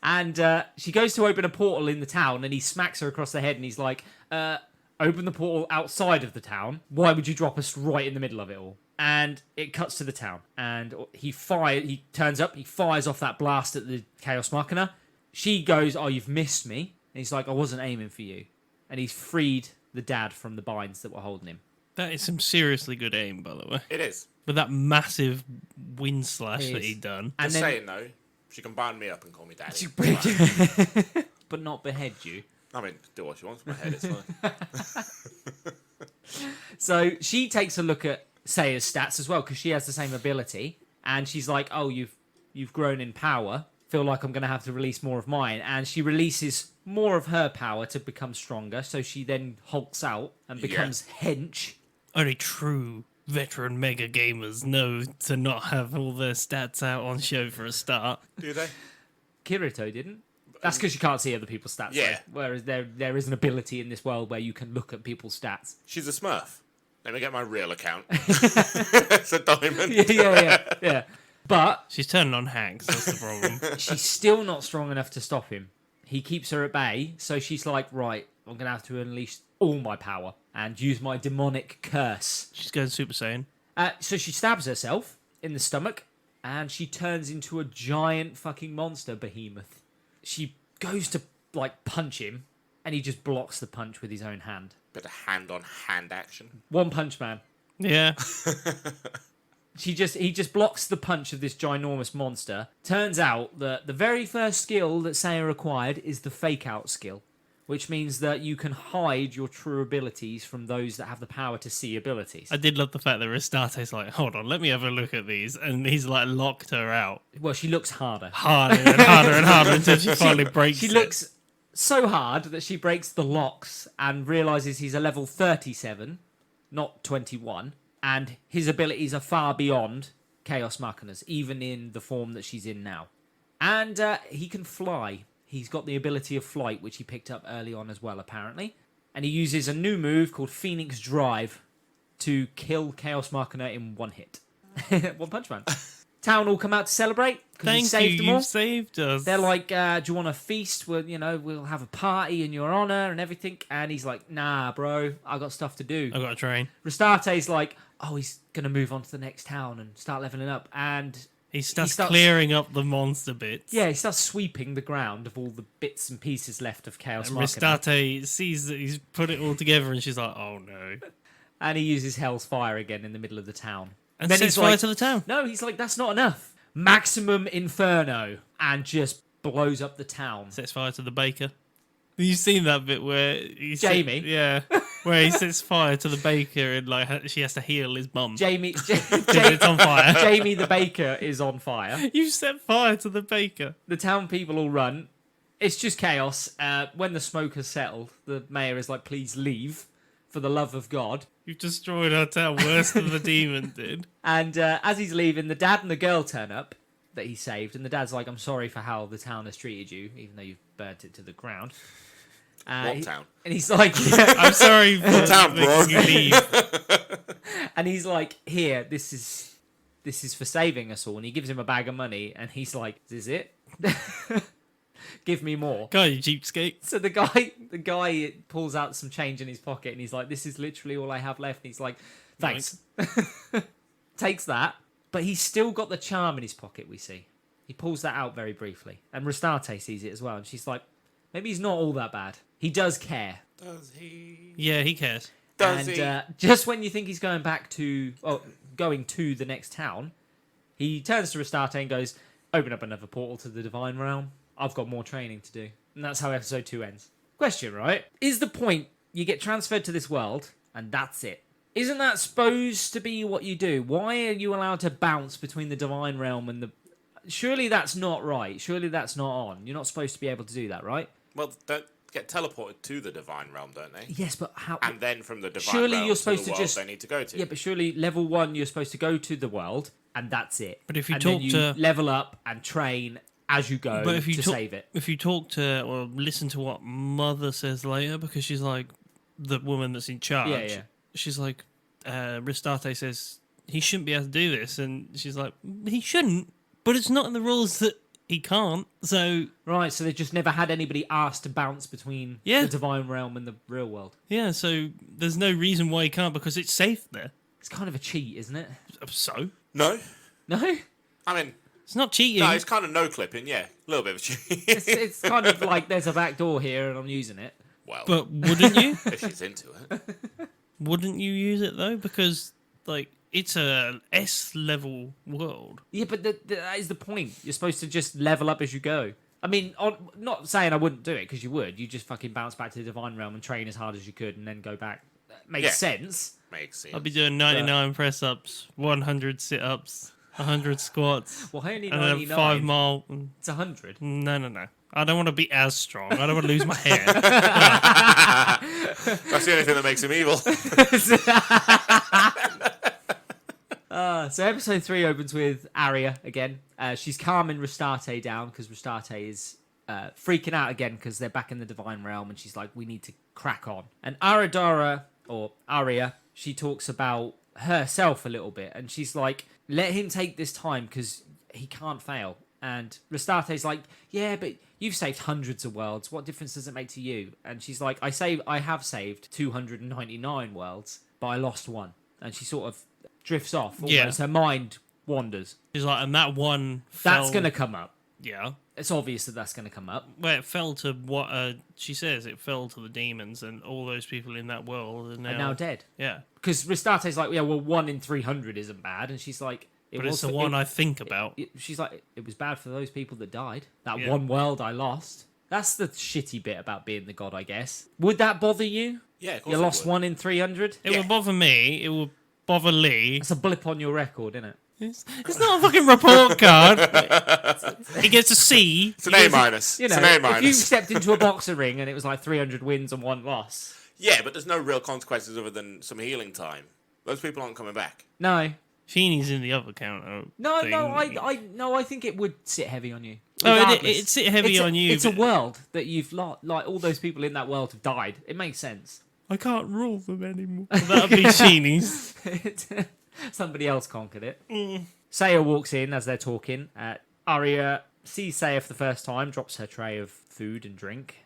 and she goes to open a portal in the town, and he smacks her across the head, and he's like, open the portal outside of the town. Why would you drop us right in the middle of it all? And it cuts to the town, and he turns up, he fires off that blast at the Chaos Machina. She goes, you've missed me. And he's like, I wasn't aiming for you. And he's freed the dad from the binds that were holding him. That is some seriously good aim, by the way. It is. With that massive wind slash It that is. he'd done. And Just then, saying, though, she can bind me up and call me daddy. but not behead you. I mean, do what she wants with my head, it's fine. So she takes a look at Seiya's stats as well, because she has the same ability. And she's like, you've grown in power. Feel like I'm going to have to release more of mine. And she releases more of her power to become stronger. So she then hulks out and becomes hench. Only true veteran mega gamers know to not have all their stats out on show for a start. Do they? Kirito didn't. That's because you can't see other people's stats. Yeah. Though. Whereas there is an ability in this world where you can look at people's stats. She's a smurf. Let me get my real account. It's a diamond. Yeah. But She's turning on Hanks, that's the problem. she's still not strong enough to stop him. He keeps her at bay, so she's like, right, I'm going to have to unleash all my power and use my demonic curse. She's going Super Saiyan. So she stabs herself in the stomach, and she turns into a giant fucking monster behemoth. She goes to, punch him, and he just blocks the punch with his own hand. Bit of hand-on-hand action. One Punch Man. Yeah. He just blocks the punch of this ginormous monster. Turns out that the very first skill that Seiya acquired is the fake out skill, which means that you can hide your true abilities from those that have the power to see abilities. I did love the fact that Restarte's like, hold on, let me have a look at these. And he's locked her out. Well, she looks harder. Harder and harder and harder until she finally breaks She it. looks so hard that she breaks the locks and realizes he's a level 37, not 21. And his abilities are far beyond Chaos Machina's, even in the form that she's in now. And he can fly. He's got the ability of flight, which he picked up early on as well, apparently. And he uses a new move called Phoenix Drive to kill Chaos Machina in one hit. One Punch Man. Town all come out to celebrate because he Thank saved you, them you all. saved us. They're like, do you want a feast? We'll have a party in your honor and everything. And he's like, nah, bro, I got stuff to do. I got a train. Restarte's like, he's going to move on to the next town and start leveling up. And He starts starts- clearing up the monster bits. yeah, he starts sweeping the ground of all the bits and pieces left of Chaos And Machina. Restarte sees that he's put it all together and she's like, oh no. And he uses Hell's Fire again in the middle of the town. And Then sets he's fire like, to the town. no, he's like, that's not enough. Maximum Inferno. And just blows up the town. Sets fire to the baker. You've seen that bit where he Jamie? yeah, where he sets fire to the baker and she has to heal his mum. It's on fire. Jamie the baker is on fire. You set fire to the baker. The town people all run. It's just chaos. When the smoke has settled, the mayor is like, please leave for the love of God. You've destroyed our town worse than the demon did. And as he's leaving, the dad and the girl turn up that he saved. And the dad's like, I'm sorry for how the town has treated you, even though you've burnt it to the ground. What town? And he's like, yeah. I'm sorry for town, bro? making you leave. And he's like, here, this is for saving us all. And he gives him a bag of money. And he's like, is this it? Give me more. God, you cheapskate. So the guy pulls out some change in his pocket and he's like, this is literally all I have left. And he's like, thanks. Takes that, but he's still got the charm in his pocket, we see. He pulls that out very briefly. And Restarte sees it as well. And she's like, maybe he's not all that bad. He does care. Does he? Yeah, he cares. Does And he? just when you think he's going to the next town, he turns to Restarte and goes, open up another portal to the Divine Realm. I've got more training to do. And that's how episode 2 ends. Question, right? Is the point you get transferred to this world and that's it? Isn't that supposed to be what you do? Why are you allowed to bounce between the Divine Realm and surely that's not right. Surely that's not on. You're not supposed to be able to do that, right? Well, don't get teleported to the divine realm, don't they? Yes, but how? And then from the divine Surely realm you're to supposed the to world just they need to go to. Yeah, but surely level 1 you're supposed to go to the world and that's it. But if you and talk then you to- level up and train as you go But if you to talk- save it. If you talk to or listen to what Mother says later, because she's like the woman that's in charge. Yeah. She's like, Ristarte says he shouldn't be able to do this, and she's like, he shouldn't, but it's not in the rules that he can't. So Right, so they just never had anybody asked to bounce between Yeah. the divine realm and the real world. yeah, so there's no reason why he can't because it's safe there. It's kind of a cheat, isn't it? So No? No? I mean, it's not cheating. no, it's kind of no clipping, yeah. A little bit of a cheat. It's kind of like there's a back door here and I'm using it. Well, But wouldn't you? if she's into it. Wouldn't you use it though? Because like it's a S level world. Yeah, but that is the point. You're supposed to just level up as you go. I mean, not saying I wouldn't do it, because you would. You just fucking bounce back to the divine realm and train as hard as you could and then go back. That makes Yeah. sense. Makes sense. I'll be doing 99 press ups, 100 sit ups, 100 squats, Well, only and then 99. 5 mile. It's 100. No. I don't want to be as strong. I don't want to lose my hair. That's the only thing that makes him evil. So episode 3 opens with Arya again. She's calming Rastarte down because Rastarte is freaking out again because they're back in the divine realm, and she's like, we need to crack on. And Arya, she talks about herself a little bit, and she's like, let him take this time because he can't fail. And Rastarte's like, yeah, but you've saved hundreds of worlds. What difference does it make to you? And she's like, I have saved 299 worlds, but I lost one. And she sort of drifts off. Almost. Yeah. Her mind wanders. She's like, and that one fell. That's going to come up. Yeah. It's obvious that that's going to come up. Well, it fell to what she says. It fell to the demons, and all those people in that world are And now dead. Yeah, Because Rastarte's like, yeah, well, 1 in 300 isn't bad. And she's like, but it's the one I think about. She's like, it was bad for those people that died. That Yeah. one world I lost. That's the shitty bit about being the god, I guess. Would that bother you? Yeah, of course You it lost would. 1 in 300? It would bother me. It would bother Lee. That's a blip on your record, isn't it? It's not a fucking report card. He gets a C. It's an A minus. You know, it's an A if you minus. stepped into a boxer ring and it was like 300 wins and 1 loss. Yeah, but there's no real consequences other than some healing time. Those people aren't coming back. No. Feeney's in the other counter. No, thing. I think it would sit heavy on you. Oh, Regardless. it'd sit heavy on you, It's a but- world that you've lost. Like, all those people in that world have died. It makes sense. I can't rule them anymore. That'd be Sheeny's. Somebody else conquered it. Saya walks in as they're talking. Arya sees Saya for the first time, drops her tray of food and drink.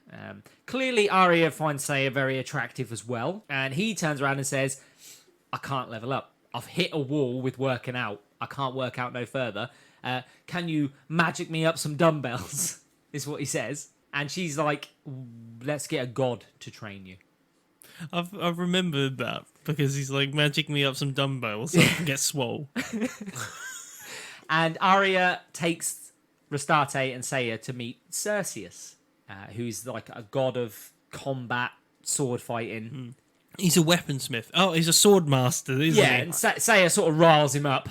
Clearly, Arya finds Saya very attractive as well. And he turns around and says, I can't level up. I've hit a wall with working out. I can't work out no further. Can you magic me up some dumbbells? Is what he says. And she's like, let's get a god to train you. I've remembered that because he's like magic me up some dumbbells so I can get swole. And Arya takes Rastarte and Saya to meet Cerseus, who's like a god of combat, sword fighting. He's a weaponsmith. Oh, he's a sword master, isn't Yeah, he? and Saya sort of riles him up,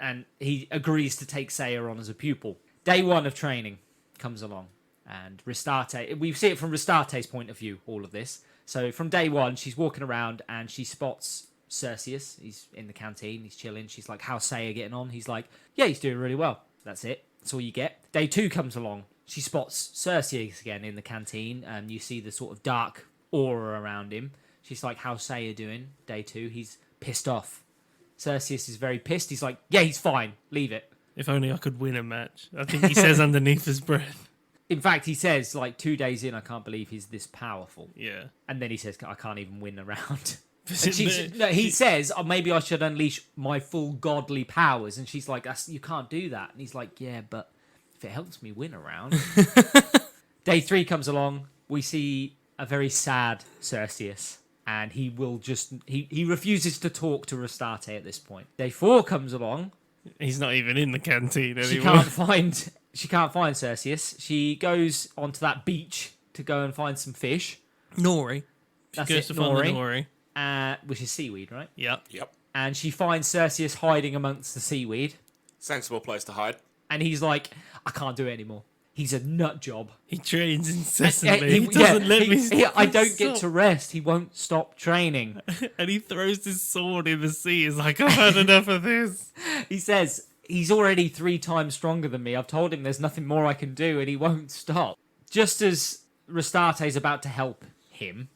and he agrees to take Saya on as a pupil. Day 1 of training comes along, and Rastarte, we see it from Rastarte's point of view, all of this. So from day 1, she's walking around and she spots Cerseus. He's in the canteen, he's chilling. She's like, how's Saya getting on? He's like, yeah, he's doing really well. That's it. That's all you get. Day 2 comes along. She spots Cerseus again in the canteen, and you see the sort of dark aura around him. She's like, how's Saya doing? Day 2, he's pissed off. Cerseus is very pissed. He's like, yeah, he's fine. Leave it. If only I could win a match. I think he says underneath his breath. In fact, he says, like, 2 days in, I can't believe he's this powerful. Yeah. And then he says, I can't even win a round. But- And he says, oh, maybe I should unleash my full godly powers. And she's like, you can't do that. And he's like, yeah, but if it helps me win a round. Day 3 comes along. We see a very sad Cerseus. And he will just... He refuses to talk to Rastarte at this point. Day 4 comes along. He's not even in the canteen anymore. She can't find Cerseus. She goes onto that beach to go and find some fish. Nori. She That's goes it, to find the Nori. Nori. Which is seaweed, right? Yep. Yep. And she finds Cerseus hiding amongst the seaweed. Sensible place to hide. And he's like, I can't do it anymore. He's a nut job. He trains incessantly. He doesn't let me. I don't get to rest. He won't stop training. And he throws his sword in the sea. He's like, I've had enough of this. He says, he's already 3 times stronger than me. I've told him there's nothing more I can do, and he won't stop. Just as Rastate's about to help him,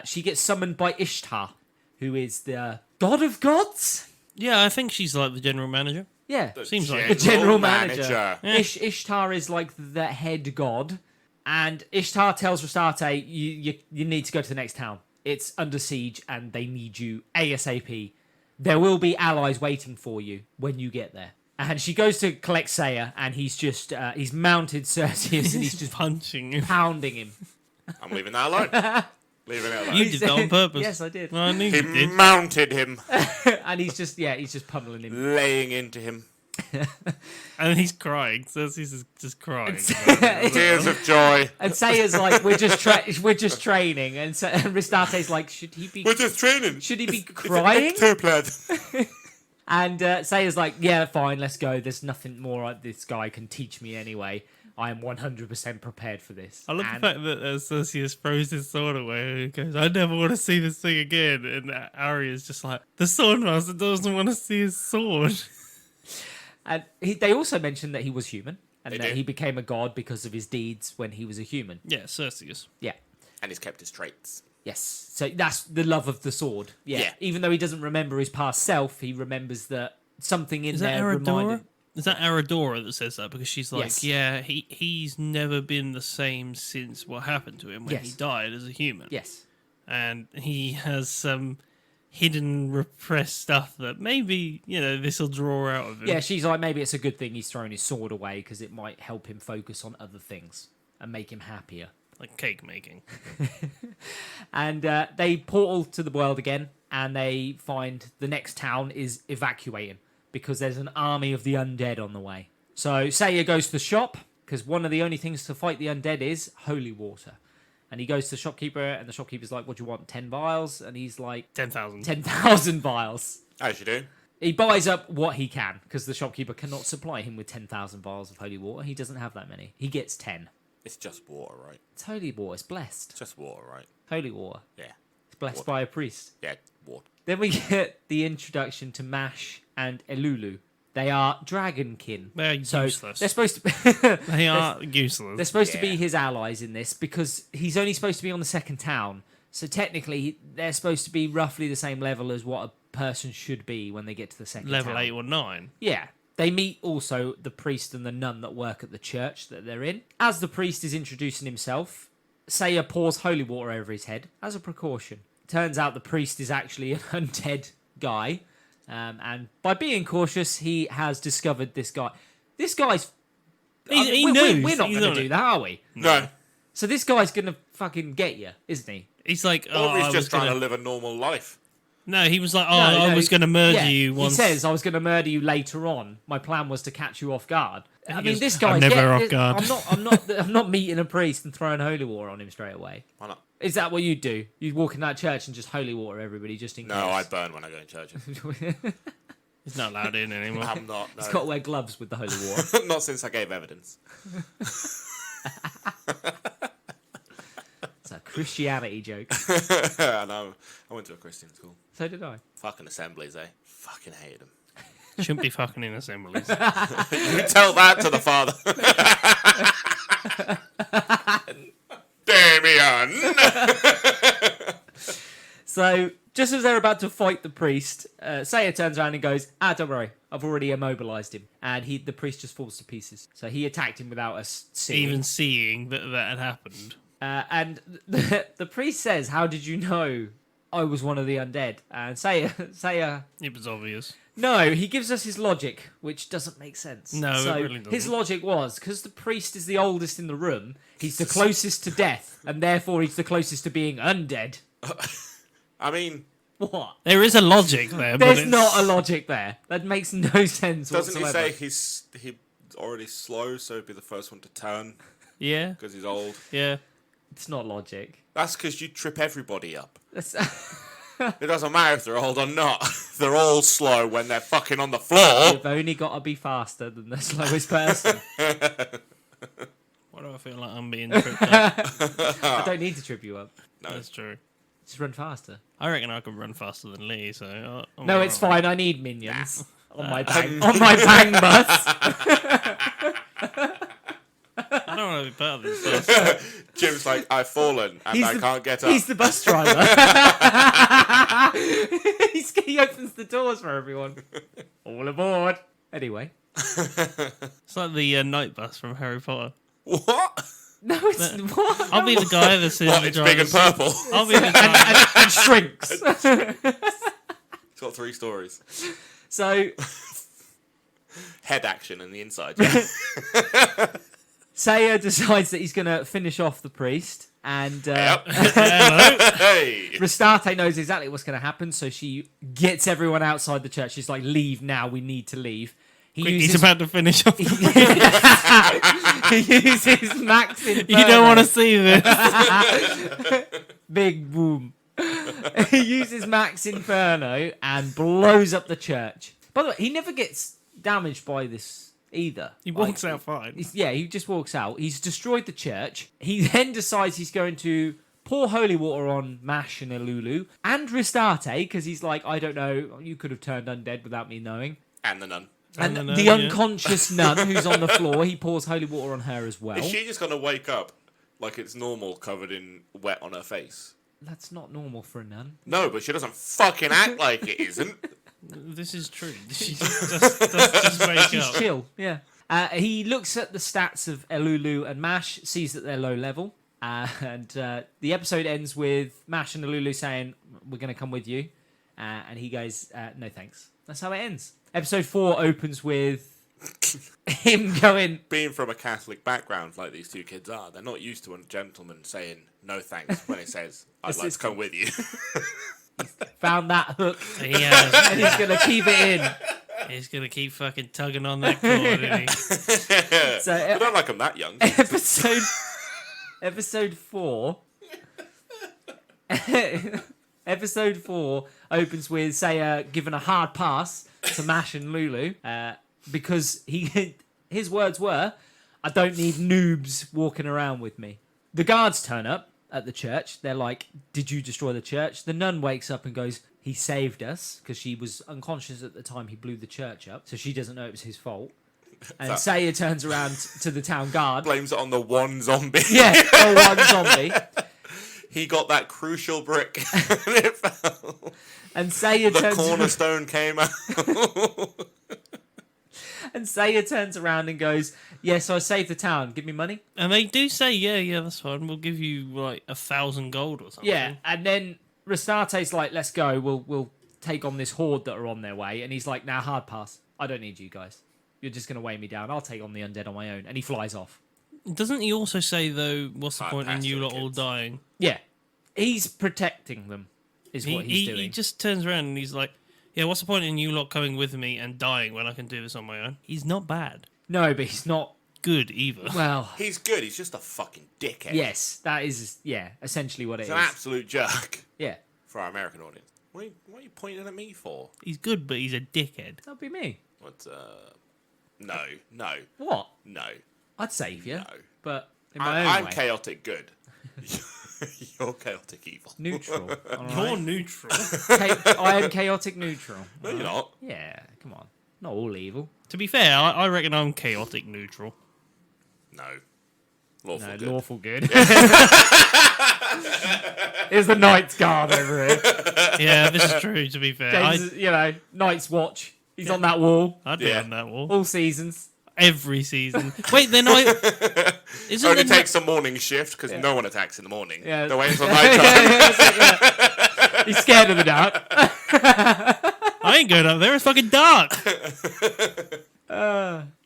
she gets summoned by Ishtar, who is the god of gods? Yeah, I think she's like the general manager. Yeah. Seems like The general manager. manager. Yeah. Ishtar is like the head god, and Ishtar tells Rastate, you need to go to the next town. It's under siege, and they need you ASAP. There will be allies waiting for you when you get there. And she goes to collect Saya, and he's just he's mounted Cerseus, and he's just punching him. pounding him. I'm leaving that alone. Leaving it alone. You did that on purpose. Yes, I did. Well, I knew He you did. mounted him, And he's just pummeling him. laying into him. And he's crying. Cersei's is just crying. Tears of joy. And Saya's like, we're just training, and Rastate's like, should he be We're just training. should he be It's an crying? ectoplasm. And Saya's like, yeah, fine, let's go. There's nothing more this guy can teach me anyway. I am 100% prepared for this. I love And the fact that Cersei throws his sword away and he goes, I never want to see this thing again. And Arya's just like, the swordmaster doesn't want to see his sword. And they also mentioned that he was human, and They that do. he became a god because of his deeds when he was a human. Yeah, Cersei is. Yeah. And he's kept his traits. Yes. So that's the love of the sword. Yeah. Yeah. Even though he doesn't remember his past self, he remembers that something in Is that there Aradora? reminded. Is that Aradora that says that? Because she's like, Yes. yeah, he's never been the same since what happened to him when he Yes. died as a human. Yes. And he has some hidden, repressed stuff that maybe, this will draw out of him. Yeah, she's like, maybe it's a good thing he's thrown his sword away because it might help him focus on other things and make him happier. Like cake making. And they portal to the world again, and they find the next town is evacuating because there's an army of the undead on the way. So Saya goes to the shop because one of the only things to fight the undead is holy water. And he goes to the shopkeeper, and the shopkeeper's like, what do you want, 10 vials? And he's like, 10,000. 10,000 vials. As you do. He buys up what he can because the shopkeeper cannot supply him with 10,000 vials of holy water. He doesn't have that many. He gets 10. It's just water, right? It's holy water. It's blessed. It's just water, right? Holy water. Yeah. It's blessed Water. by a priest. Yeah, water. Then we get the introduction to Mash and Elulu. They are dragonkin. They're useless. They're supposed to They are useless. they're supposed to be Yeah. his allies in this because he's only supposed to be on the second town. So technically, they're supposed to be roughly the same level as what a person should be when they get to the second Level town. 8 or 9. Yeah. They meet also the priest and the nun that work at the church that they're in. As the priest is introducing himself, Saya pours holy water over his head as a precaution. Turns out the priest is actually an undead guy. And by being cautious, he has discovered this guy. This guy's... He we're knows. not He's going on to do it. that, are we? No. So this guy's going to fucking get you, isn't he? He's like, Or I he's was just trying gonna... to live a normal life. No, he was like, No, I was going to murder yeah, you once. He says, I was going to murder you later on. My plan was to catch you off guard. I mean, goes, this "I'm guy's never off guard." I'm not meeting a priest and throwing holy water on him straight away. Why not? Is that what you do? You walk in that church and just holy water everybody just in case? No, I burn when I go in church. He's not allowed in anymore. I'm not. No. He's got to wear gloves with the holy water. Not since I gave evidence. It's a Christianity joke. I know. I went to a Christian school. So did I. Fucking assemblies, eh? Fucking hated them. Shouldn't be fucking in assemblies. You tell that to the father. Damien! So, just as they're about to fight the priest, Saya turns around and goes, don't worry, I've already immobilized him. And the priest just falls to pieces. So he attacked him without us seeing. Even seeing that had happened. And the priest says, how did you know I was one of the undead? And Saya, It was obvious. no, he gives us his logic, which doesn't make sense. No, it so really doesn't. his logic was, because the priest is the oldest in the room, he's the closest to death, and therefore he's the closest to being undead. I mean, What? There is a logic there, but There's it's... not a logic there. That makes no sense doesn't he whatsoever. say he's already slow, so he'd be the first one to turn Yeah, because he's old? yeah. It's not logic. That's because you trip everybody up. That's... It doesn't matter if they're old or not. They're all slow when they're fucking on the floor. You've only got to be faster than the slowest person. Why do I feel like I'm being tripped up? I don't need to trip you up. No. That's true. Just run faster. I reckon I can run faster than Lee, so... I'm No, it's alright. fine. I need minions on my bang bus. I don't want to be part of this bus. Jim's like, I've fallen and I can't get up. He's the bus driver. He opens the doors for everyone. All aboard. Anyway. It's like the night bus from Harry Potter. What? No, it's what? I'll be the guy that's in What? the It's big and driver's purple. seat. I'll be the guy. and shrinks. It's got 3 stories. So Head action in the inside. Yeah. Saya decides that he's going to finish off the priest, and Yep. Hello. Hey. Rastarte knows exactly what's going to happen, so she gets everyone outside the church. She's like, "Leave now. We need to leave." He's about to finish off. He uses Max Inferno. You don't want to see this. Big boom. He uses Max Inferno and blows up the church. By the way, he never gets damaged by this either. He walks out fine. Yeah, he just walks out. He's destroyed the church. He then decides he's going to pour holy water on Mash and Elulu and Rastarte, because he's like, I don't know, you could have turned undead without me knowing. And the nun. And the the nun, yeah. unconscious nun who's on the floor, he pours holy water on her as well. Is she just going to wake up like it's normal covered in wet on her face? That's not normal for a nun. No, but she doesn't fucking act like it isn't. This is true. She just wake She's up. chill, yeah. He looks at the stats of Elulu and Mash, sees that they're low level, and the episode ends with Mash and Elulu saying, "We're going to come with you," and he goes, "No thanks." That's how it ends. Episode 4 opens with him going, Being from a Catholic background like these 2 kids are, they're not used to a gentleman saying no thanks when it says, I'd like to come with you. found that hook, He has. and he's going to keep it in. He's gonna keep fucking tugging on that cord, isn't he? So I don't like them that young. episode 4 episode 4 opens with Saya giving a hard pass to Mash and Lulu because his words were, "I don't need noobs walking around with me." The guards turn up at the church. They're like, "Did you destroy the church?" The nun wakes up and goes, "He saved us," because she was unconscious at the time he blew the church up, so she doesn't know it was his fault. And Saya turns around to the town guard. Blames it on the one zombie. Yeah, the one zombie. He got that crucial brick and it fell. And Saya The turns cornerstone came out. and Saya turns around and goes, "Yeah, so I saved the town. Give me money." And they do say, yeah, that's fine. We'll give you like 1,000 gold or something. Yeah, and then Rastarte's like, "Let's go. We'll take on this horde that are on their way." And he's like, "Nah, hard pass. I don't need you guys. You're just gonna weigh me down. I'll take on the undead on my own." And he flies off. Doesn't he also say though, what's the Hard point in pass you to the lot all kids. dying? Yeah, he's protecting them. Is what he's doing. He just turns around and he's like, yeah, what's the point in you lot coming with me and dying when I can do this on my own? He's not bad. No, but he's not. Good either. Well, He's good, he's just a fucking dickhead. yes, that is essentially what it He's is. an absolute jerk Yeah, for our American audience. What are you pointing at me for? He's good, but he's a dickhead. that'd be me. What, no. What? No. I'd save you, No. but in my own I'm way. chaotic good. You're chaotic evil. Neutral. all You're right? neutral. I am chaotic neutral. No, you're not. Yeah, come on. Not all evil. To be fair, I reckon I'm chaotic neutral. No. Lawful No, good. lawful good. Here's the Knight's Guard over here. Yeah, this is true, to be fair. James, Knight's Watch. He's on that wall. I'd be Yeah. on that wall. All seasons. Every season. Wait, then Isn't Only the takes a morning shift because no one attacks in the morning. Yeah. They're waiting until night time. He's scared of the dark. I ain't going up there. It's fucking dark.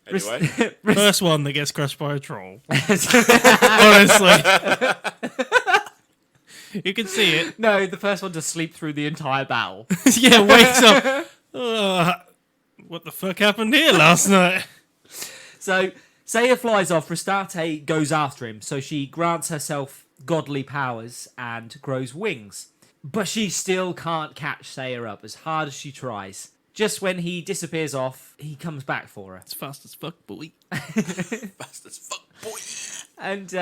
Anyway, First one that gets crushed by a troll. Honestly. You can see it. No, the first one to sleep through the entire battle. Yeah, wakes up. What the fuck happened here last night? So Saya flies off. Rastarte goes after him. So she grants herself godly powers and grows wings. But she still can't catch Saya up as hard as she tries. Just when he disappears off, he comes back for her. It's fast as fuck, boy. Fast as fuck, boy. And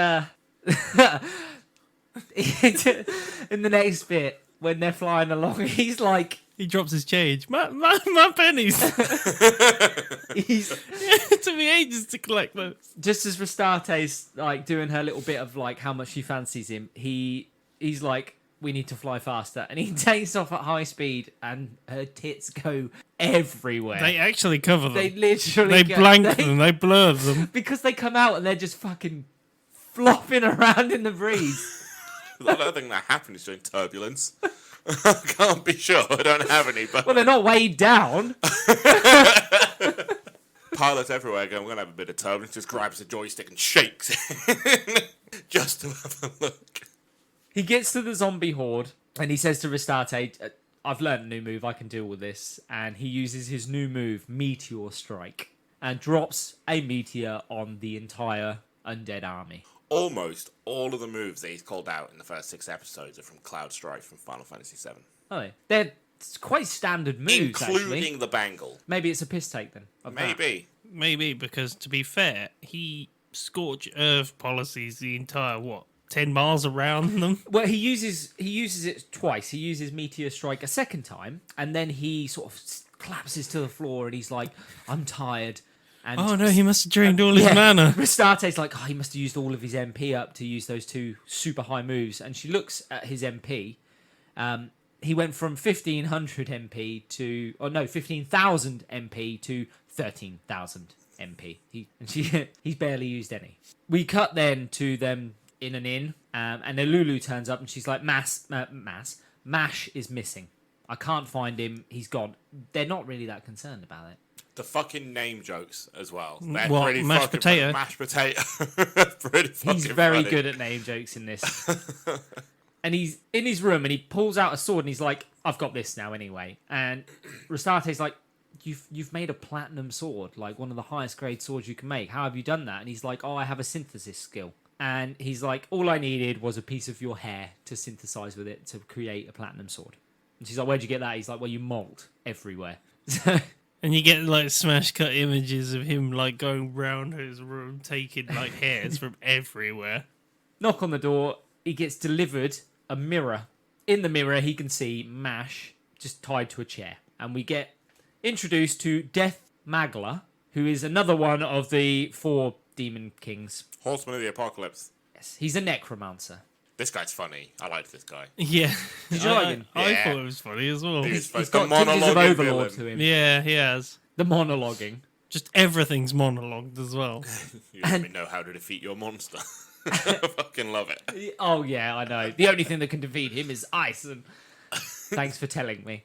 in the next bit, when they're flying along, he's like... He drops his change. My pennies. He's It took me ages to collect those. just as Rastate's like doing her little bit of like how much she fancies him, he's like, we need to fly faster, and he takes off at high speed, and her tits go everywhere. They actually cover them. They literally They blank them. They blur them. because they come out and they're just fucking flopping around in the breeze. I don't think that happens during turbulence. I can't be sure. I don't have any, but Well, they're not weighed down. pilots everywhere going, we're going to have a bit of turbulence. Just grabs the joystick and shakes it. Just to have a look. He gets to the zombie horde and he says to Rastate, I've learned a new move, I can deal with this. And he uses his new move, Meteor Strike, and drops a meteor on the entire undead army. Almost all of the moves that he's called out in the first 6 episodes are from Cloud Strike from Final Fantasy VII. Oh, they're quite standard moves, Including actually. the bangle. Maybe it's a piss take then. of that. Maybe. Maybe because, to be fair, he scorch earth policies the entire, 10 miles around them? Well, he uses it twice. He uses Meteor Strike a second time, and then he sort of collapses to the floor, and he's like, "I'm tired." And Oh no, he must have drained all his mana. Rastate's like, he must have used all of his MP up to use those 2 super high moves, and she looks at his MP. He went from 1500 MP to, 15,000 MP to 13,000 MP. He's barely used any. We cut then to them in an inn, and Lulu turns up and she's like, Mash is missing. I can't find him. He's gone. They're not really that concerned about it. The fucking name jokes as well. They're What, pretty mashed fucking potato? Mashed potato. Pretty fucking He's very funny. good at name jokes in this. And he's in his room and he pulls out a sword and he's like, I've got this now anyway. And Rastate's like, you've made a platinum sword, like one of the highest grade swords you can make. How have you done that? And he's like, I have a synthesis skill. And he's like, all I needed was a piece of your hair to synthesize with it to create a platinum sword. And she's like, where'd you get that? He's like, well, you molt everywhere. And you get like smash cut images of him like going round his room taking like hairs from everywhere. Knock on the door. He gets delivered a mirror. In the mirror, he can see Mash just tied to a chair. And we get introduced to Death Magler, who is another one of the 4 demon kings. Horseman of the Apocalypse. Yes, he's a necromancer. This guy's funny. I like this guy. Yeah. Did you like him? I Yeah. thought it was funny as well. He's He's the got tinges of monologuing Overlord villain. to him. Yeah, he has. The monologuing. Just everything's monologued as well. You let me know how to defeat your monster. I fucking love it. Oh, yeah, I know. The only thing that can defeat him is ice. And thanks for telling me.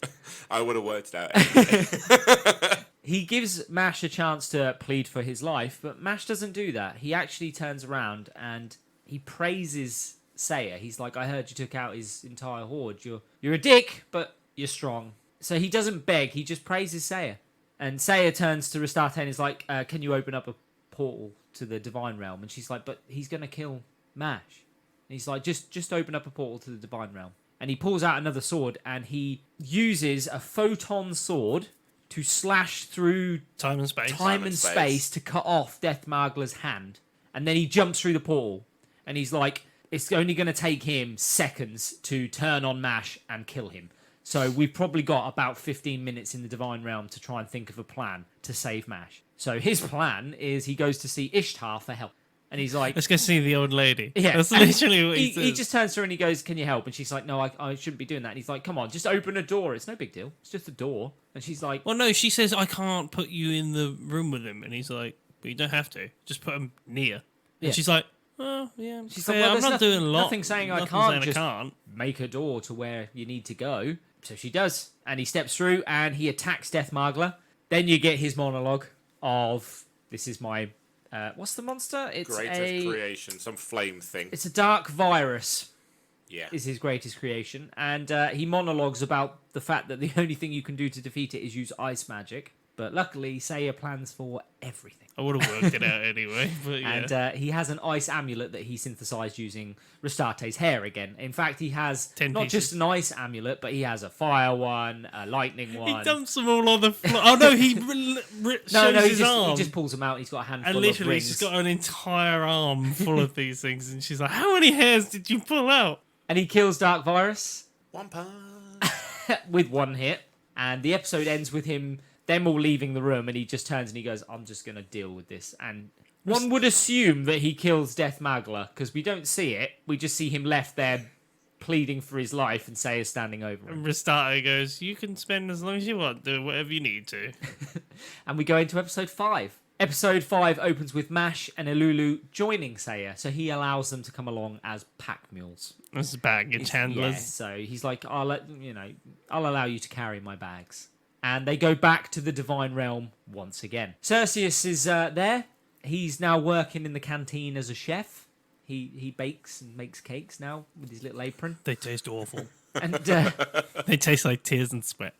I would have worked it out anyway. He gives Mash a chance to plead for his life, but Mash doesn't do that. He actually turns around and he praises Saya. He's like, I heard you took out his entire horde. You're a dick, but you're strong. So he doesn't beg, he just praises Saya. And Saya turns to Rastate and is like, can you open up a portal to the Divine Realm? And she's like, but he's going to kill Mash. And he's like, just open up a portal to the Divine Realm. And he pulls out another sword and he uses a photon sword to slash through Time and space. time and space to cut off Death Magler's hand. And then he jumps through the portal. And he's like, it's only going to take him seconds to turn on Mash and kill him. So we've probably got about 15 minutes in the Divine Realm to try and think of a plan to save Mash. So his plan is he goes to see Ishtar for help. And he's like... Let's go see the old lady. Yeah, That's and literally what he says. He just turns to her and he goes, can you help? And she's like, no, I shouldn't be doing that. And he's like, come on, just open a door. It's no big deal. It's just a door. And she's like... Well, no, she says, I can't put you in the room with him. And he's like, but you don't have to. Just put him near. Yeah. And she's like, oh, yeah. She's fair. like, well, I'm there's not doing a lot. nothing saying I Nothing can't, saying just I can't. make a door to where you need to go. So she does. And he steps through and he attacks Death Magler. Then you get his monologue of, this is my... what's the monster? It's Greatest creation. Some flame thing. It's a dark virus. Yeah. Is his greatest creation. And he monologues about the fact that the only thing you can do to defeat it is use ice magic. But luckily, Seiya plans for everything. I would have worked it out anyway. But yeah. And he has an ice amulet that he synthesized using Rastate's hair again. In fact, he has 10 not pieces. just an ice amulet, but he has a fire one, a lightning one. He dumps them all on the floor. Oh no, he shows no, his he arm. just pulls them out. He's got a handful And of literally, rings. she's got an entire arm full of these things, and she's like, "How many hairs did you pull out?" And he kills Dark Virus One punch. with one hit. And the episode ends with them all leaving the room, and he just turns and he goes, I'm just going to deal with this. And one would assume that he kills Death Magler, because we don't see it. We just see him left there pleading for his life, and Seiya standing over him. And Rastate goes, "You can spend as long as you want, do whatever you need to." And we go into episode 5. Episode 5 opens with Mash and Elulu joining Seiya, so he allows them to come along as pack mules. That's baggage Yeah, handlers. so he's like, I'll allow you to carry my bags. And they go back to the Divine Realm once again. Cerseus is there. He's now working in the canteen as a chef. He bakes and makes cakes now with his little apron. They taste awful. And They taste like tears and sweat.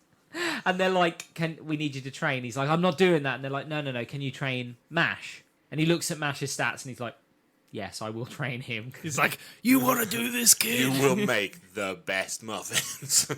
and they're like, we need you to train. He's like, I'm not doing that. And they're like, no, can you train Mash? And he looks at Mash's stats and he's like, yes, I will train him. He's like, "You want to do this, kid?" You will make the best muffins.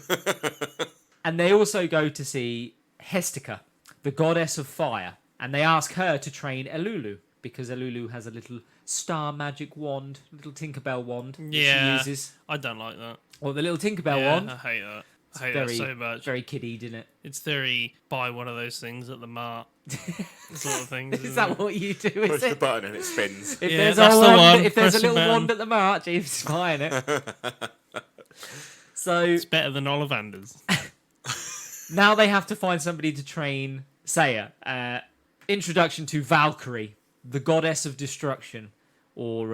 And they also go to see Hestica, the goddess of fire. And they ask her to train Elulu, because Elulu has a little star magic wand, little Tinkerbell wand that Yeah. she uses. I don't like that. Or the little Tinkerbell Yeah, wand. I hate that. I hate Very, that so much. very kiddied, isn't it? It's very buy one of those things at the mart sort of thing. Is that what you do? Push Is the it? button and it spins. If Yeah, there's, that's a, the wand, one. if there's a Press the little button. wand at the mart, James is buying it. So It's better than Ollivanders. now they have to find somebody to train Seiya. Introduction to Valkyrie, the goddess of destruction, or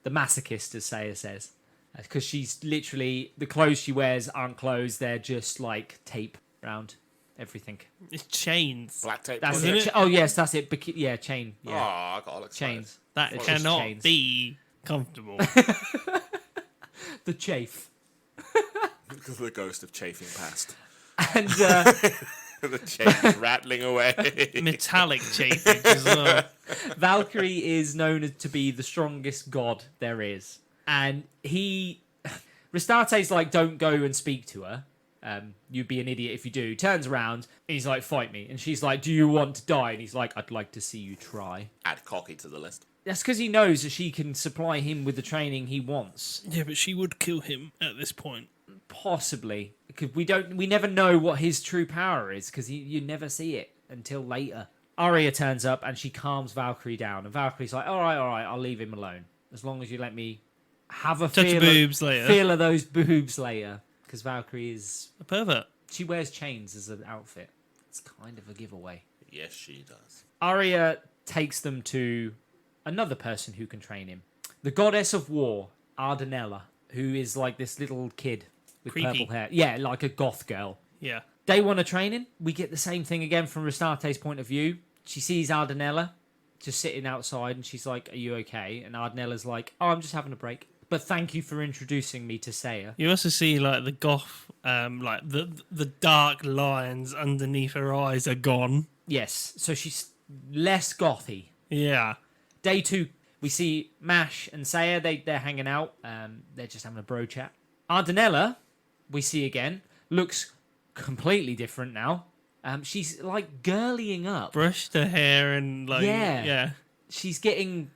the masochist, as Seiya says. Because she's literally, the clothes she wears aren't clothes, they're just like tape around everything. It's chains. Black tape. That's Isn't it. it? Oh, yes, that's it. Yeah, chain. Oh, Yeah, I got all excited. chains. That It's just cannot chains. be comfortable. The chafe. The ghost of chafing past. And The chains rattling away. Metallic chafing as well. Valkyrie is known to be the strongest god there is. And Rastate's like, don't go and speak to her. You'd be an idiot if you do. Turns around, and he's like, fight me. And she's like, do you want to die? And he's like, I'd like to see you try. Add cocky to the list. That's because he knows that she can supply him with the training he wants. Yeah, but she would kill him at this point. Possibly. Because we never know what his true power is, because you never see it until later. Arya turns up, and she calms Valkyrie down. And Valkyrie's like, all right, I'll leave him alone. As long as you let me have a Touch boobs later. feel of those boobs later. Because Valkyrie is... A pervert. She wears chains as an outfit. It's kind of a giveaway. Yes, she does. Arya takes them to another person who can train him. The goddess of war, Ardenella, who is like this little kid with Creepy. purple hair. Yeah, like a goth girl. Yeah. They want to train him. We get the same thing again from Rastate's point of view. She sees Ardenella just sitting outside and she's like, are you okay? And Ardenella's like, oh, I'm just having a break. But thank you for introducing me to Seiya. You also see like the goth, like the dark lines underneath her eyes are gone. Yes, so she's less gothy. Yeah. Day 2, we see Mash and Seiya. They're hanging out. They're just having a bro chat. Ardenella, we see again, looks completely different now. She's like girlying up. Brushed her hair and like Yeah. yeah. She's getting,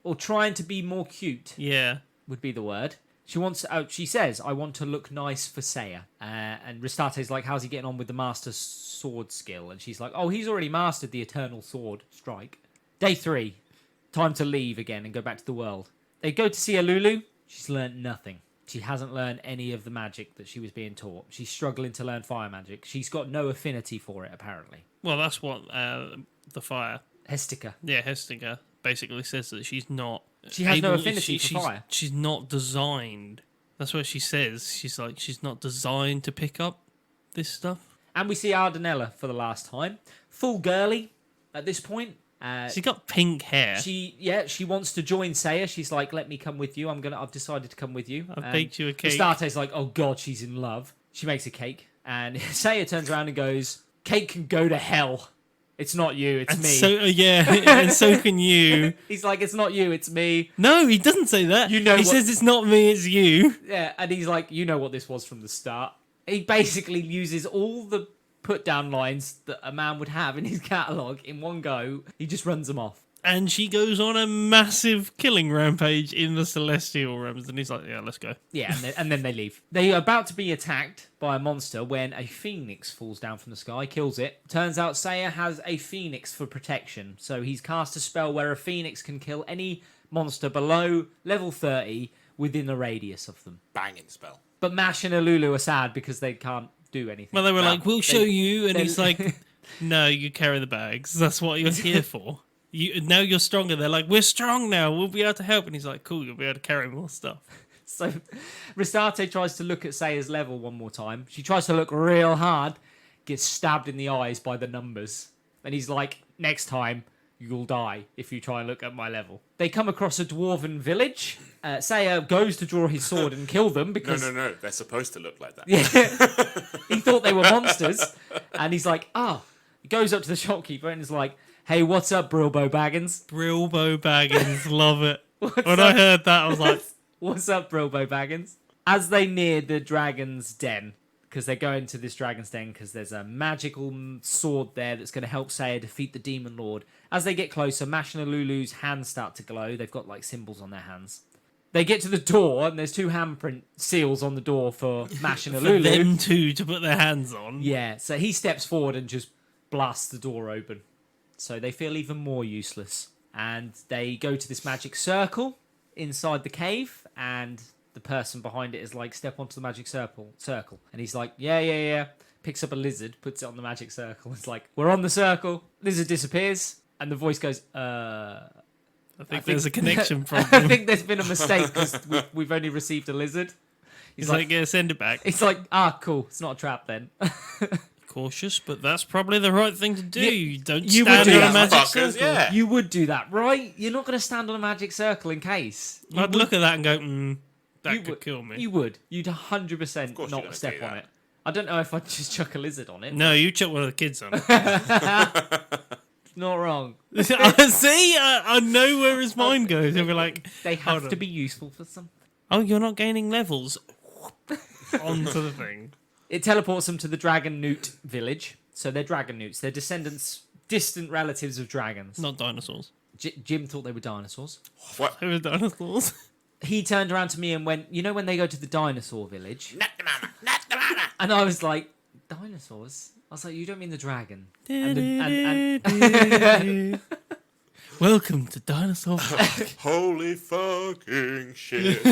or trying to be more cute, Yeah. would be the word. She says, I want to look nice for Seiya. And Rastate's like, how's he getting on with the master sword skill? And she's like, oh, he's already mastered the eternal sword strike. Day 3, time to leave again and go back to the world. They go to see Elulu. She's learnt nothing. She hasn't learned any of the magic that she was being taught. She's struggling to learn fire magic. She's got no affinity for it, apparently. Well, that's what the fire. Hestica. Yeah, Hestica basically says that she's not. She has no affinity for fire. She's not designed. That's what she says. She's like she's not designed to pick up this stuff. And we see Ardenella for the last time. Full girly at this point. She's got pink hair. She wants to join Seiya. She's like, let me come with you. I've decided to come with you. I've baked you a cake. Astate's like, oh god, she's in love. She makes a cake. And Seiya turns around and goes, cake can go to hell. It's not you, it's And me. so and so can you. He's like, it's not you, it's me. No, he doesn't say that. You know he what- says it's not me, it's you. Yeah, and he's like, you know what this was from the start. He basically uses all the put down lines that a man would have in his catalogue in one go. He just runs them off. And she goes on a massive killing rampage in the Celestial realms, and he's like, "Yeah, let's go." Yeah, and then they leave. They are about to be attacked by a monster when a phoenix falls down from the sky, kills it. Turns out Seiya has a phoenix for protection, so he's cast a spell where a phoenix can kill any monster below level 30 within a radius of them. Banging spell. But Mash and Alulu are sad because they can't do anything. Well, they were No, like, "We'll show you," and they- he's like, "No, you carry the bags. That's what you're here for. Now you're stronger." They're like, "We're strong now. We'll be able to help." And he's like, "Cool, you'll be able to carry more stuff." So Risate tries to look at Seiya's level one more time. She tries to look real hard, gets stabbed in the eyes by the numbers. And he's like, next time, you'll die if you try and look at my level. They come across a dwarven village. Seiya goes to draw his sword and kill them because... No. They're supposed to look like that. Yeah. He thought they were monsters. And he's like, He goes up to the shopkeeper and is like, hey, what's up, Brilbo Baggins? Brilbo Baggins, love it. What's When up? I heard that, I was like, What's up, Brilbo Baggins? As they near the dragon's den, because they're going to this dragon's den because there's a magical sword there that's going to help Seiya defeat the demon lord. As they get closer, Mash and Lulu's hands start to glow. They've got like symbols on their hands. They get to the door and there's 2 handprint seals on the door for Mash and for Lulu. them two to put their hands on. Yeah, so he steps forward and just blasts the door open. So they feel even more useless. And they go to this magic circle inside the cave, and the person behind it is like, step onto the magic circle. And he's like, yeah. Picks up a lizard, puts it on the magic circle. It's like, we're on the circle. Lizard disappears, and the voice goes, I think there's a connection I problem. think there's been a mistake because we've only received a lizard. He's like, "Yeah, send it back." It's like, cool. It's not a trap then. Cautious, but that's probably the right thing to do. You don't you would stand do in a that, magic fuckers, circle. yeah. You would do that, right? You're not going to stand on a magic circle in case. I'd look at that and go, that You could would- kill me. You would. You'd 100% course not you're gonna step do on that. it. I don't know if I'd just chuck a lizard on it. No, you chuck one of the kids on it. Not wrong. See, I know where his mind goes. He'll be like, They Hold have on. to be useful for something. "Oh, you're not gaining levels." Onto the thing. It teleports them to the Dragon Newt village. So they're Dragon Newts. They're descendants, distant relatives of dragons. Not dinosaurs. Jim thought they were dinosaurs. What? They were dinosaurs. He turned around to me and went, you know when they go to the dinosaur village? Not the mama. Not the mama. And I was like, dinosaurs? I was like, you don't mean the dragon. And Welcome to Dinosaur Park. Holy fucking shit.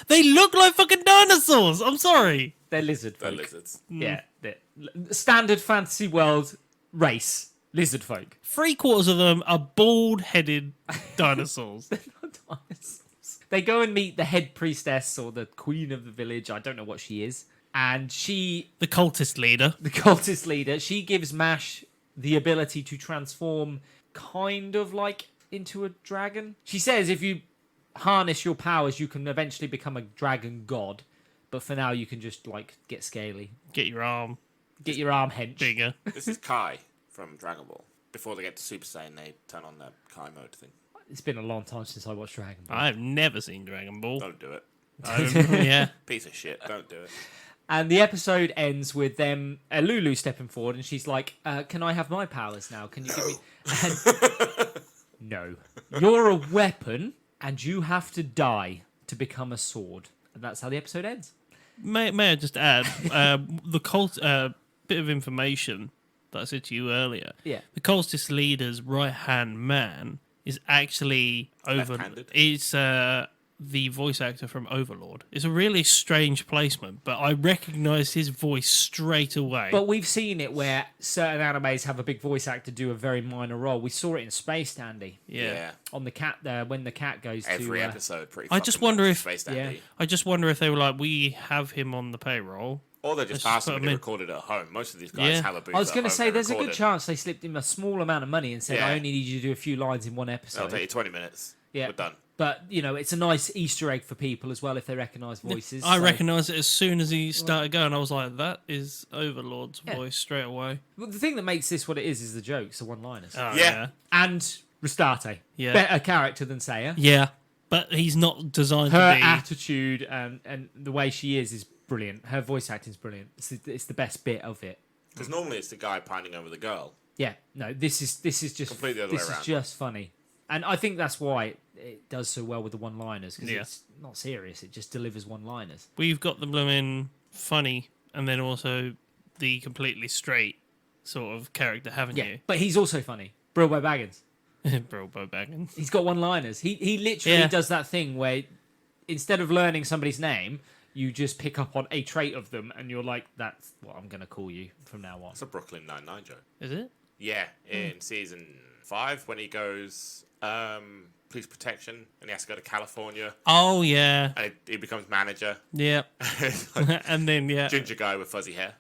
They look like fucking dinosaurs. I'm sorry. they're lizard They're folk. lizards. Yeah, they're standard fantasy world race lizard folk. 3/4 of them are bald-headed dinosaurs. They go and meet the head priestess or the queen of the village. I don't know what she is, and she, The cultist leader. the cultist leader, she gives Mash the ability to transform, kind of like into a dragon. She says if you harness your powers, you can eventually become a dragon god. But for now, you can just like get scaly, Get your arm get your arm hench. bigger. This is Kai from Dragon Ball. Before they get to Super Saiyan, they turn on the Kai mode thing. It's been a long time since I watched Dragon Ball. I've never seen Dragon Ball. Don't do it. Yeah. Piece of shit. Don't do it. And the episode ends with them, Lulu stepping forward, and she's like, "Can I have my powers now? Can you give me?" And, no, you're a weapon, and you have to die to become a sword, and that's how the episode ends. May I just add the cult bit of information that I said to you earlier? Yeah. The cultist leader's right hand man is actually Left-handed? It's the voice actor from Overlord. It's a really strange placement, but I recognised his voice straight away. But we've seen it where certain animes have a big voice actor do a very minor role. We saw it in Space Dandy yeah. on the cat there when the cat goes Every to episode, pretty. I just fucking wonder much if- Space yeah. Dandy. I just wonder if they were like, we have him on the payroll. Or they just Let's asked put him him to in. record it at home. Most of these guys Yeah. have a booth. I was going to say there's a good chance. chance they slipped him a small amount of money and said, Yeah. "I only need you to do a few lines in one It'll episode." take you 20 minutes. Yeah. We're done. But, it's a nice Easter egg for people as well if they recognise voices. I so- recognised it as soon as he started going. I was like, that is Overlord's Yeah. voice straight away. Well, the thing that makes this what it is the jokes, the one-liners. Oh, Yeah. And Rastarte. Yeah. Better character than Saya. Yeah, but he's not designed Her to be. attitude and the way she is brilliant. Her voice acting is brilliant. It's the best bit of it. Because normally it's the guy pining over the girl. Yeah, no, this is just Completely the other way this is around. just funny, and I think that's why it does so well with the one-liners because Yeah. it's not serious. It just delivers one-liners. We've got the blooming funny, and then also the completely straight sort of character, haven't Yeah, but he's also funny. Bilbo Baggins. you? Bilbo Baggins. He's got one-liners. He literally Yeah. does that thing where instead of learning somebody's name, you just pick up on a trait of them, and you're like, "That's what I'm gonna call you from now on." It's a Brooklyn Nine-Nine joke. Is it? Yeah, in season 5 when he goes police protection and he has to go to California Oh yeah, and he becomes manager. yeah. And then yeah, Ginger guy with fuzzy hair.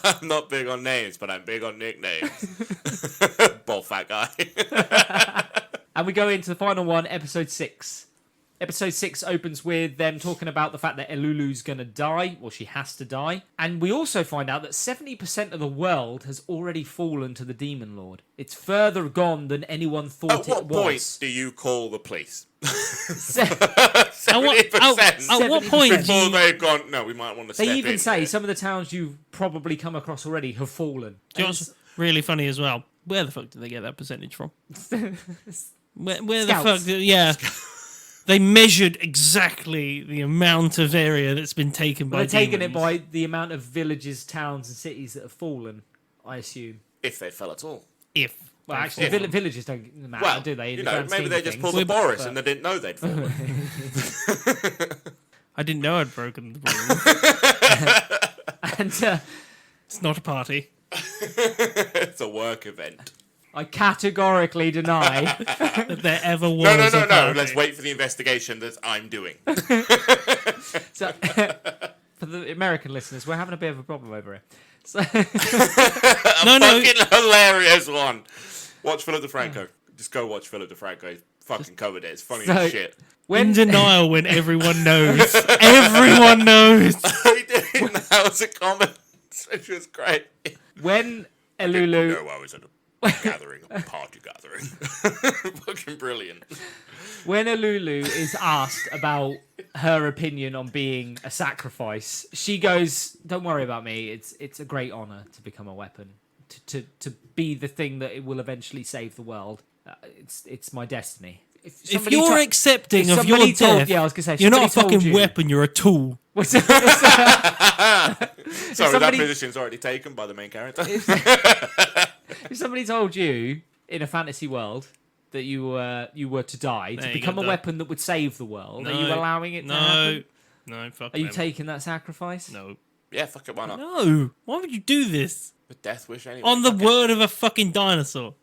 I'm not big on names, but I'm big on nicknames. Bald fat guy. And we go into the final one, episode 6. Episode 6 opens with them talking about the fact that Elulu's going to die, or she has to die. And we also find out that 70% of the world has already fallen to the Demon Lord. It's further gone than anyone thought At what it point was. do you call the police? Se- 70%. at what point do Before you, they've gone, no, we might want to step they even in say here." some of the towns you've probably come across already have fallen. do you know what's really funny as well? Where the fuck did they get that percentage from? Where the Scouts. fuck? Yeah, they measured exactly the amount of area that's been taken by. They're taking it demons. by the amount of villages, towns, and cities that have fallen, I assume. If they fell at all. If Well, actually, If- villages don't matter, Well, do they? in you the know, grand maybe scheme they of just things? pulled a Boris But- and they didn't know they'd fallen. I didn't know I'd broken the rule. And It's not a party. It's a work event. I categorically deny. That there ever was. No, no, a no, no. party. Let's wait for the investigation that I'm doing. So, for the American listeners, we're having a bit of a problem over here. So, No, no. Fucking hilarious one. Watch Philip DeFranco. Just go watch Philip DeFranco. He's fucking covered it. It's funny So- as shit. In when denial when everyone knows. Everyone knows. He did it in the House of Commons, which was great. when No, Elulu I was at a gathering, a party gathering. Fucking brilliant. when Elulu is asked about her opinion on being a sacrifice, she goes, "Don't worry about me. It's a great honor to become a weapon, to be the thing that it will eventually save the world. It's my destiny." If somebody you're to- accepting if of your somebody told- death, yeah, I was gonna say, if you're not a somebody told fucking you- weapon, you're a tool. Sorry, somebody- that position's already taken by the main character. If somebody told you in a fantasy world that you were to die There to you become go, a Doug. weapon that would save the world, are you No, allowing it to No. happen? No, fuck Are you them. taking that sacrifice? No. Yeah, fuck it, why not? No. Why would you do this? A death wish anyway. On the fuck it. word of a fucking dinosaur.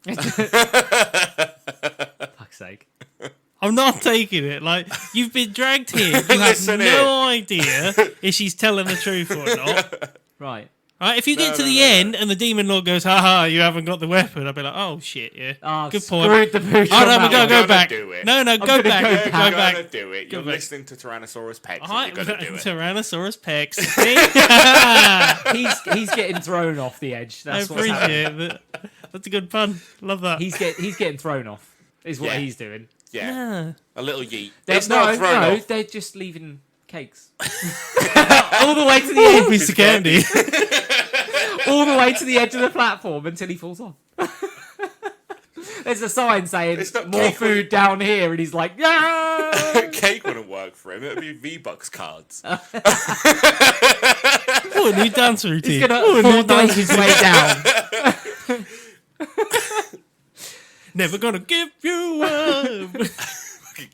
Fuck's sake. I'm not taking it. Like, you've been dragged here. You have Listen no here. idea if she's telling the truth or not. Right. Right, if you get No, to no, the no. end and the demon lord goes, haha, you haven't got the weapon, I'll be like, oh shit, yeah. Ah, Good point. screwed the pooch Oh on no, that we gotta one. go You're back. gonna do it. No, go gonna back. go You're Go gonna back. do it. You're back. listening to Tyrannosaurus Pex. Hi, And you're gonna do it. Tyrannosaurus Pex. He's getting thrown off the edge. I That's what's happening. appreciate it. That's a good pun. Love that. He's getting thrown off. Is what Yeah. he's doing. Yeah, Yeah. a little yeet. They're, It's not thrown off. they're just leaving cakes all the way to the edge, Piece of candy. all the way to the edge of the platform until he falls off. There's a sign saying It's not more cake, food down here, and he's like, yeah. Cake wouldn't work for him. It would be V-Bucks cards. Oh, a new dance routine. He's gonna Oh, a new Fortnite dance his way down. Never gonna give you up.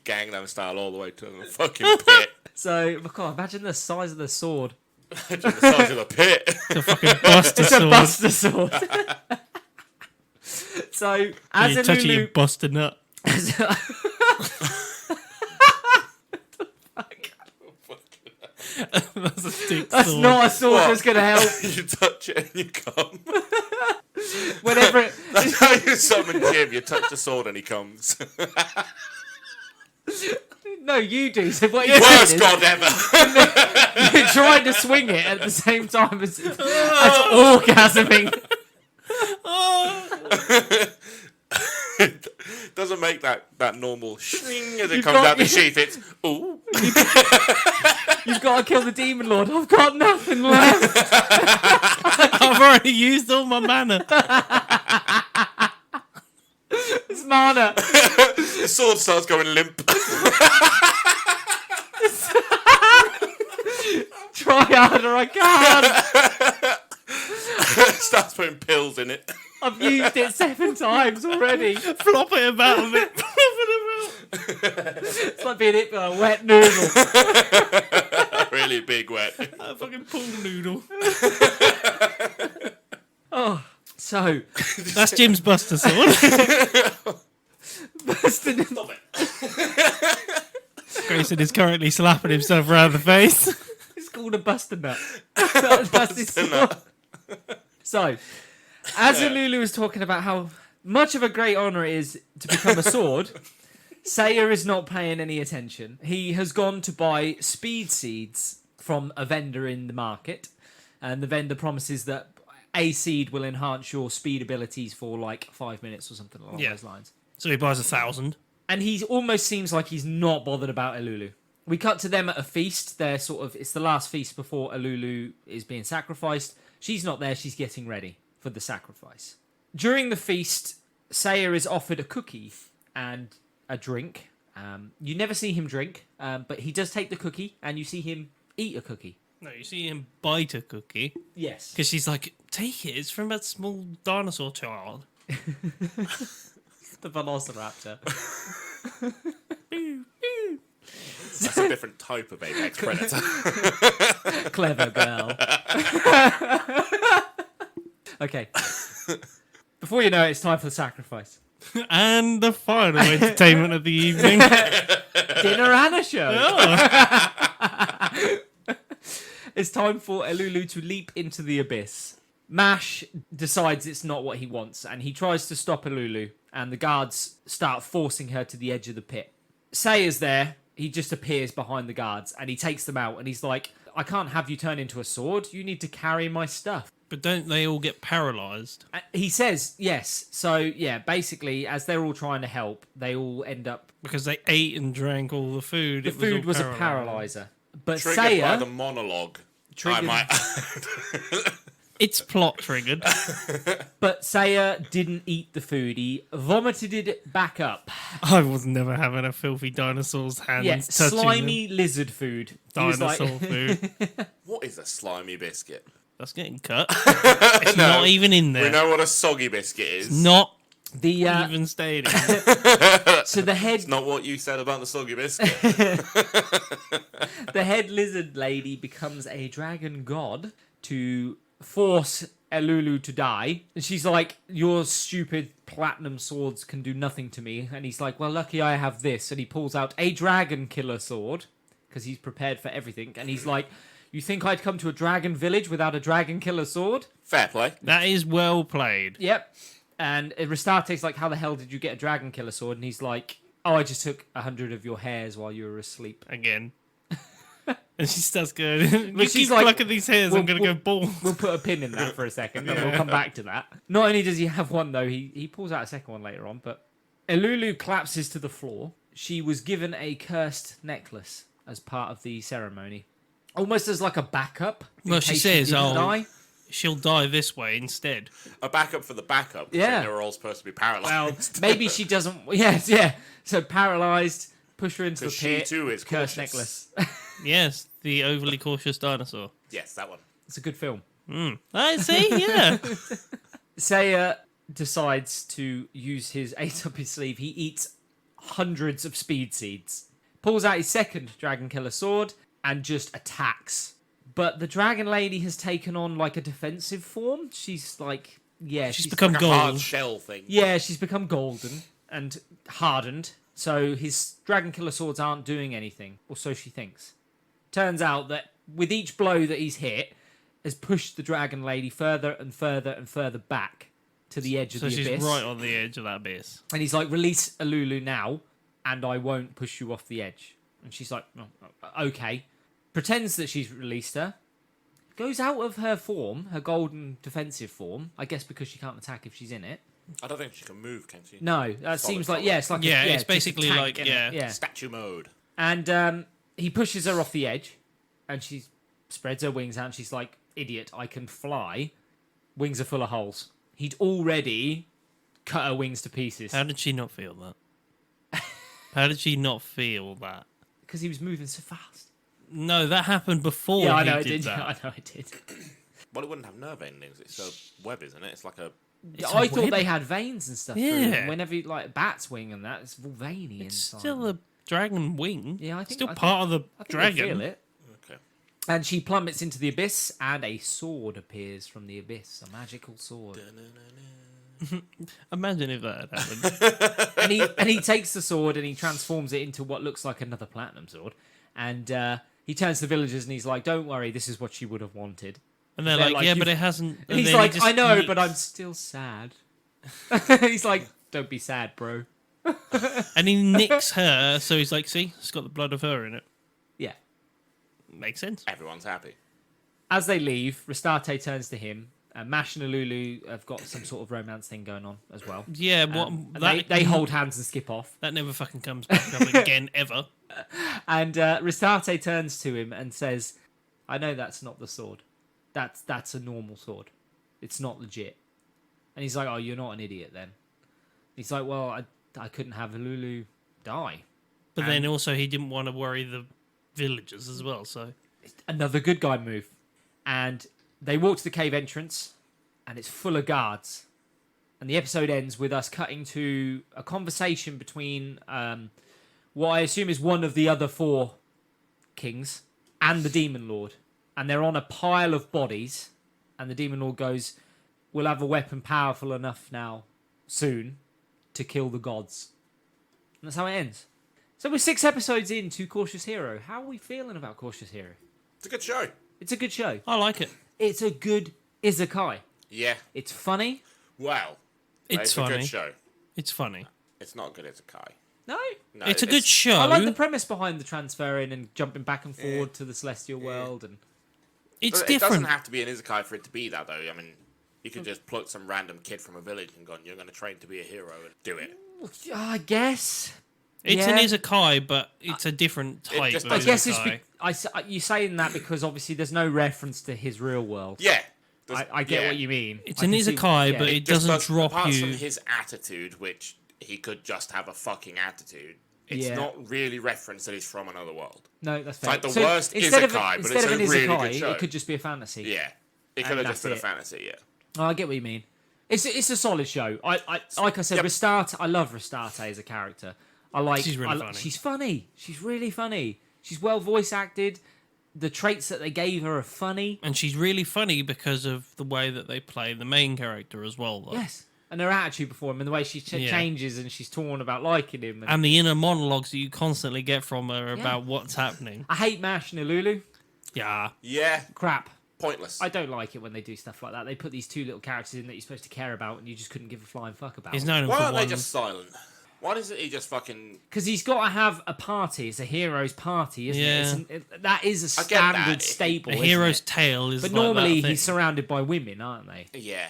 Gangnam Style all the way to the fucking pit. So, God, imagine the size of the sword. To the size of the pit. The fucking buster It's a sword. buster sword. So, as You a touch it, you Lulu, bust a nut. That's a stick that's sword. not a sword What? that's gonna help. You touch it and you come. Whenever That's how you summon Jim. You touch the sword and he comes. No, you do. So what you're Worst saying god ever. is you're trying to swing it at the same time as orgasming. Doesn't make that normal shing as it You've comes got- out the sheath. It's ooh. You've got to kill the demon lord. I've got nothing left. I've already used all my mana. It's mana. The sword starts going limp. Try harder. I can't. Starts putting pills in it. I've used it 7 times already. Flop it about a bit. It's like being hit by a wet noodle. Really big wet. A fucking pool noodle. Oh, so That's Jim's Buster Sword. Buster. Stop it. Grayson is currently slapping himself around the face. It's called a Buster Nut. That's his Nut. So, as Lulu was talking about how much of a great honor it is to become a sword, Seiya is not paying any attention. He has gone to buy speed seeds from a vendor in the market, and the vendor promises that a seed will enhance your speed abilities for like 5 minutes or something along those lines. So he buys 1,000. And he almost seems like he's not bothered about Elulu. We cut to them at a feast. They're it's the last feast before Elulu is being sacrificed. She's not there. She's getting ready for the sacrifice. During the feast, Seiya is offered a cookie and a drink. You never see him drink, but he does take the cookie, and you see him eat a cookie. No, you see him bite a cookie. Yes. Because she's like, take it. It's from a small dinosaur child. The Velociraptor. That's a different type of apex predator. Clever girl. Okay. Before you know it, it's time for the sacrifice. And the final entertainment of the evening. Dinner and a show. Oh. It's time for Elulu to leap into the abyss. Mash decides it's not what he wants, and he tries to stop Elulu, and the guards start forcing her to the edge of the pit. Seiya's there. He just appears behind the guards, and he takes them out, and he's like, I can't have you turn into a sword. You need to carry my stuff. But don't they all get paralysed? He says yes. So, yeah, basically, as they're all trying to help, they all end up... Because they ate and drank all the food. The food was a paralyzer. But Triggered Seiya... by the monologue. Triggered... I might... It's plot triggered. But Seiya didn't eat the food. He vomited it back up. I was never having a filthy dinosaur's hands touching slimy lizard food. He was dinosaur like- food. What is a slimy biscuit? That's getting cut. It's not even in there. We know what a soggy biscuit is. Not The even stated. so the head It's not what you said about the soggy biscuit. the head lizard lady becomes a dragon god to force Elulu to die. And she's like, your stupid platinum swords can do nothing to me. And he's like, well, lucky I have this. And he pulls out a dragon killer sword because he's prepared for everything. And he's like, you think I'd come to a dragon village without a dragon killer sword? Fair play. That is well played. Yep. And Rastate's like, how the hell did you get a dragon killer sword? And he's like, oh, I just took 100 of your hairs while you were asleep. Again. And she starts going, you But she's keep like, plucking these hairs, I'm going to go bald. We'll put a pin in that for a second, and we'll come back to that. Not only does he have one, though, he pulls out a second one later on, but Elulu collapses to the floor. She was given a cursed necklace as part of the ceremony. Almost as like a backup. in Well, she case says, didn't oh, die. she'll die this way instead. A backup for the backup. 'Cause Yeah. They were all supposed to be Well, paralysed. maybe she doesn't... Yes, yeah. So, paralysed, push her into the Because she pit, too is cursed cautious. necklace. Yes, the overly cautious dinosaur. Yes, that one. It's a good film. I see, yeah. Seiya decides to use his ace up his sleeve. He eats hundreds of speed seeds, pulls out his second dragon killer sword, and just attacks. But the dragon lady has taken on like a defensive form. She's like, yeah, she's become Like a hard gold. shell thing. yeah, she's become golden and hardened. So his dragon killer swords aren't doing anything, or so she thinks. Turns out that with each blow that he's hit, has pushed the dragon lady further and further and further back to the edge of So the she's abyss. right on the edge of that abyss. And he's like, release Elulu now. and I won't push you off the edge. And she's like, oh, okay. Pretends that she's released her. Goes out of her form, her golden defensive form. I guess because she can't attack if she's in it. I don't think she can move, can she? No, that seems like, solid. yeah, it's like Yeah, it's just a basically tank, like, innit? yeah. Yeah. Statue mode. And he pushes her off the edge, and she spreads her wings out, and she's like, idiot, I can fly. Wings are full of holes. He'd already cut her wings to pieces. How did she not feel that? How did she not feel that? Because he was moving so fast. No, that happened before Yeah, I he know it did did. that. I know it did. Well, it wouldn't have nerve endings. It's a web, isn't it? It's like a... It's I a thought web. they had veins and stuff. Yeah. Through them. Whenever you, like a bat's wing and that, it's all veiny It's inside. still a dragon wing. Yeah, I think still I think- part of the I think dragon. they feel it. Okay. And she plummets into the abyss, and a sword appears from the abyss, a magical sword. Imagine if that had happened. and he takes the sword and he transforms it into what looks like another platinum sword. And he turns to the villagers and he's like, "Don't worry, this is what you would have wanted." And they're They're like, like, yeah, "You've-" but it hasn't. And he's then he like, just "I know, yeets- but I'm still sad." He's like, "Don't be sad, bro." And he nicks her, so he's like, see, it's got the blood of her in it. Yeah. Makes sense. Everyone's happy. As they leave, Restarte turns to him. Mash and Lulu have got some sort of romance thing going on as well. Yeah, what And that, they hold hands and skip off. that never fucking comes back up again, ever. And Restarte turns to him and says, "I know that's not the sword. That's a normal sword. It's not legit." And he's like, "Oh, you're not an idiot then." He's like, "Well, I couldn't have Lulu die." But then also he didn't want to worry the villagers as well, so... Another good guy move. And they walk to the cave entrance, and it's full of guards. And the episode ends with us cutting to a conversation between what I assume is one of the other 4 kings and the Demon Lord. And they're on a pile of bodies. And the Demon Lord goes, "We'll have a weapon powerful enough now, soon, to kill the gods." And that's how it ends. So we're 6 episodes into Cautious Hero. How are we feeling about Cautious Hero? It's a good show. It's a good show. I like it. It's a good isekai. Yeah. It's funny. Well, It's a funny. good show. It's funny. It's not good as a Kai. No. No, It's a good show. I like the premise behind the transferring and jumping back and forward to the celestial world. And It's But it doesn't different. have to be an isekai for it to be that, though. I mean, you could just pluck some random kid from a village and go, "You're going to train to be a hero," and do it. I guess. It's Yeah. an isekai, but it's a different type just of I guess it's isekai. you're saying that because obviously there's no reference to his real world. Yeah. I get yeah. what you mean. It's I an can see- isekai, yeah. but it Just doesn't drop apart you... from his attitude, which he could just have a fucking attitude. It's Yeah. not really referenced that he's from another world. No, that's fair. like the worst instead of, isekai, but instead it's of a an really isekai, good show. it could just be a fantasy. Yeah, it And could have that's just been a it. fantasy. Yeah, Oh, I get what you mean. It's a solid show. I like I said, Yep. Restarte. I love Restarte as a character. I like. She's really funny. She's funny. She's really funny. She's well voice acted. The traits that they gave her are funny. And she's really funny because of the way that they play the main character as well, though. Yes, and her attitude before him, and the way she Yeah. changes, and she's torn about liking him. And And the inner monologues that you constantly get from her about what's happening. I hate Mash and Lulu. Yeah. yeah, Crap. pointless. I don't like it when they do stuff like that. They put these 2 little characters in that you're supposed to care about, and you just couldn't give a flying fuck about. He's known Why for aren't they one. just silent? Why doesn't he just fucking? Because he's got to have a party. It's a hero's party, isn't it? That is a I get that. standard staple. A isn't hero's it? tale is But like normally that he's thing. surrounded by women, aren't they? Yeah,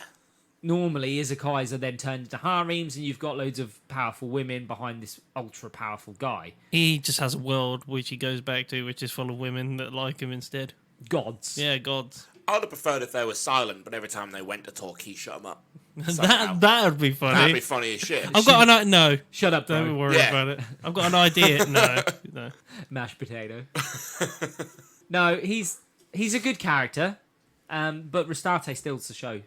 Normally isekais are then turned into harems, and you've got loads of powerful women behind this ultra powerful guy. He just has a world which he goes back to, which is full of women that like him instead. Gods. Yeah, gods. I would have preferred if they were silent, but every time they went to talk, he shut them up. that would be funny. That'd be funny as shit. I've got an no. Shut up, bro. Don't worry Yeah. about it. I've got an idea. No. Mashed potato. No, he's a good character, but Restarte steals the show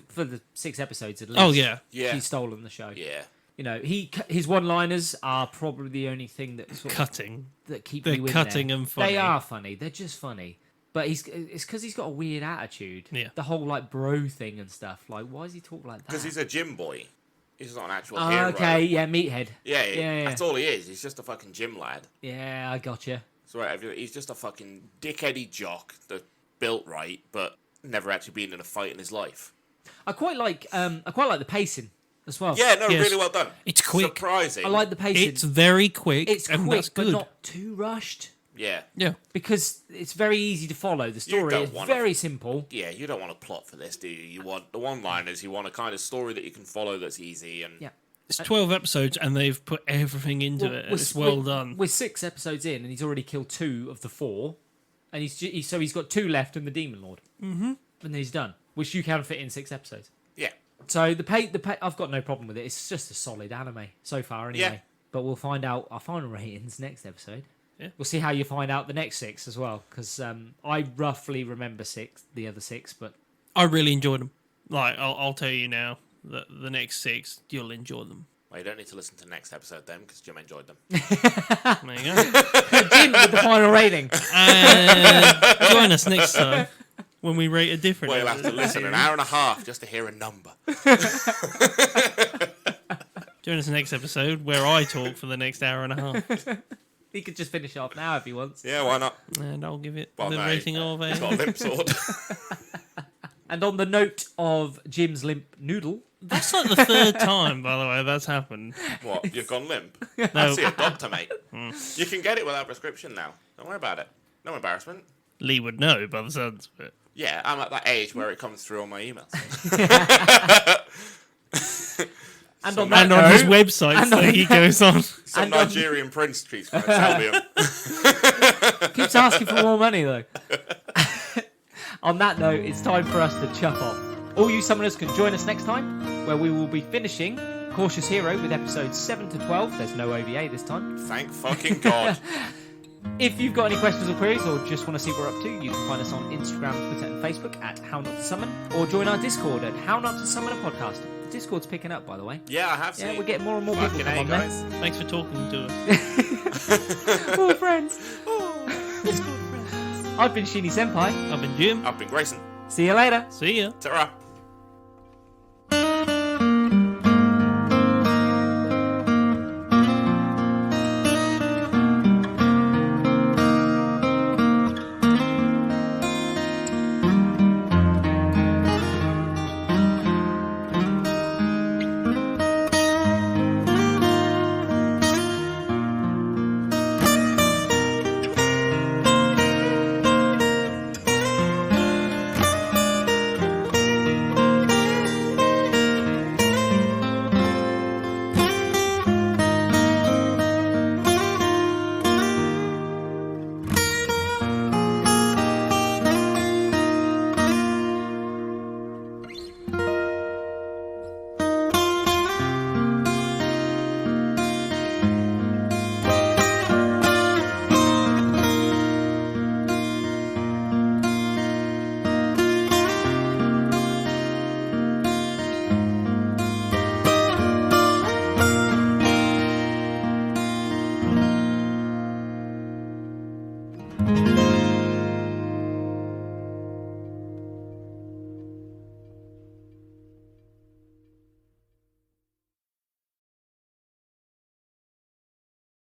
for the 6 episodes at least. Oh yeah. Yeah. He's stolen the show. Yeah, You know, his one-liners are probably the only thing that sort of, Cutting. that keep They're you in cutting there. and funny. They are funny. They're just funny. But it's because he's got a weird attitude. Yeah. The whole like bro thing and stuff. Like, why does he talk like that? because he's a gym boy. He's not an actual Oh, hero. okay, yeah, meathead. Yeah, Yeah. that's all he is. He's just a fucking gym lad. Yeah, I gotcha. So he's just a fucking dickheady jock that's built right, but never actually been in a fight in his life. I quite like the pacing as well. Yeah, no, Yes. really well done. It's quick. Surprising. I like the pacing. It's very quick. It's and quick, that's but good. not too rushed. Yeah. Yeah. Because it's very easy to follow. The story don't is wanna- very simple. Yeah, you don't want a plot for this, do you? You want the one-liners. You want a kind of story that you can follow that's easy. And Yeah. It's 12 episodes and they've put everything into it. And it's well done. We're 6 episodes in, and he's already killed 2 of the 4, and he's got 2 left in the Demon Lord. Mm-hmm. And then he's done, which you can fit in 6 episodes. yeah, So the pay, I've got no problem with it. It's just a solid anime so far, anyway. Yeah. But we'll find out our final ratings next episode. Yeah. We'll see how you find out the next 6 as well, because I roughly remember the other 6, but I really enjoyed them. Like, I'll tell you now that the next 6, you'll enjoy them. well, you don't need to listen to the next episode then, because Jim enjoyed them. There you go. Jim with the final rating. Join us next time when we rate a different. Well, you'll have to listen an hour and a half just to hear a number. Join us next episode where I talk for the next hour and a half. He could just finish off now if he wants. Yeah, why not? And I'll give it Well, the no, rating of He's got a a... limp sword. And on the note of Jim's limp noodle, That's like the 3rd time, by the way, that's happened. What? You've gone limp? No, See a doctor, mate. You can get it without prescription now. Don't worry about it. No embarrassment. Lee would know by the sounds of it. Yeah, I'm at that age where it comes through on my emails. and on that And on his note, website that he goes on. Some And, Nigerian prince keeps trying to sell me 'em. keeps asking for more money though. On that note, it's time for us to chuff off. All you summoners can join us next time, where we will be finishing Cautious Hero with episodes 7 to 12. There's no OVA this time. Thank fucking God. If you've got any questions or queries, or just want to see what we're up to, you can find us on Instagram, Twitter, and Facebook at How Not to Summon, or join our Discord at How Not to Summon a Podcast. The Discord's picking up, by the way. Yeah, I have seen. Yeah, we're getting more and more people Fucking come A, on there. guys. Thanks for talking to us. All friends. Discord friends. I've been Sheeny Senpai. I've been Jim. I've been Grayson. See you later. See ya. Ta-ra.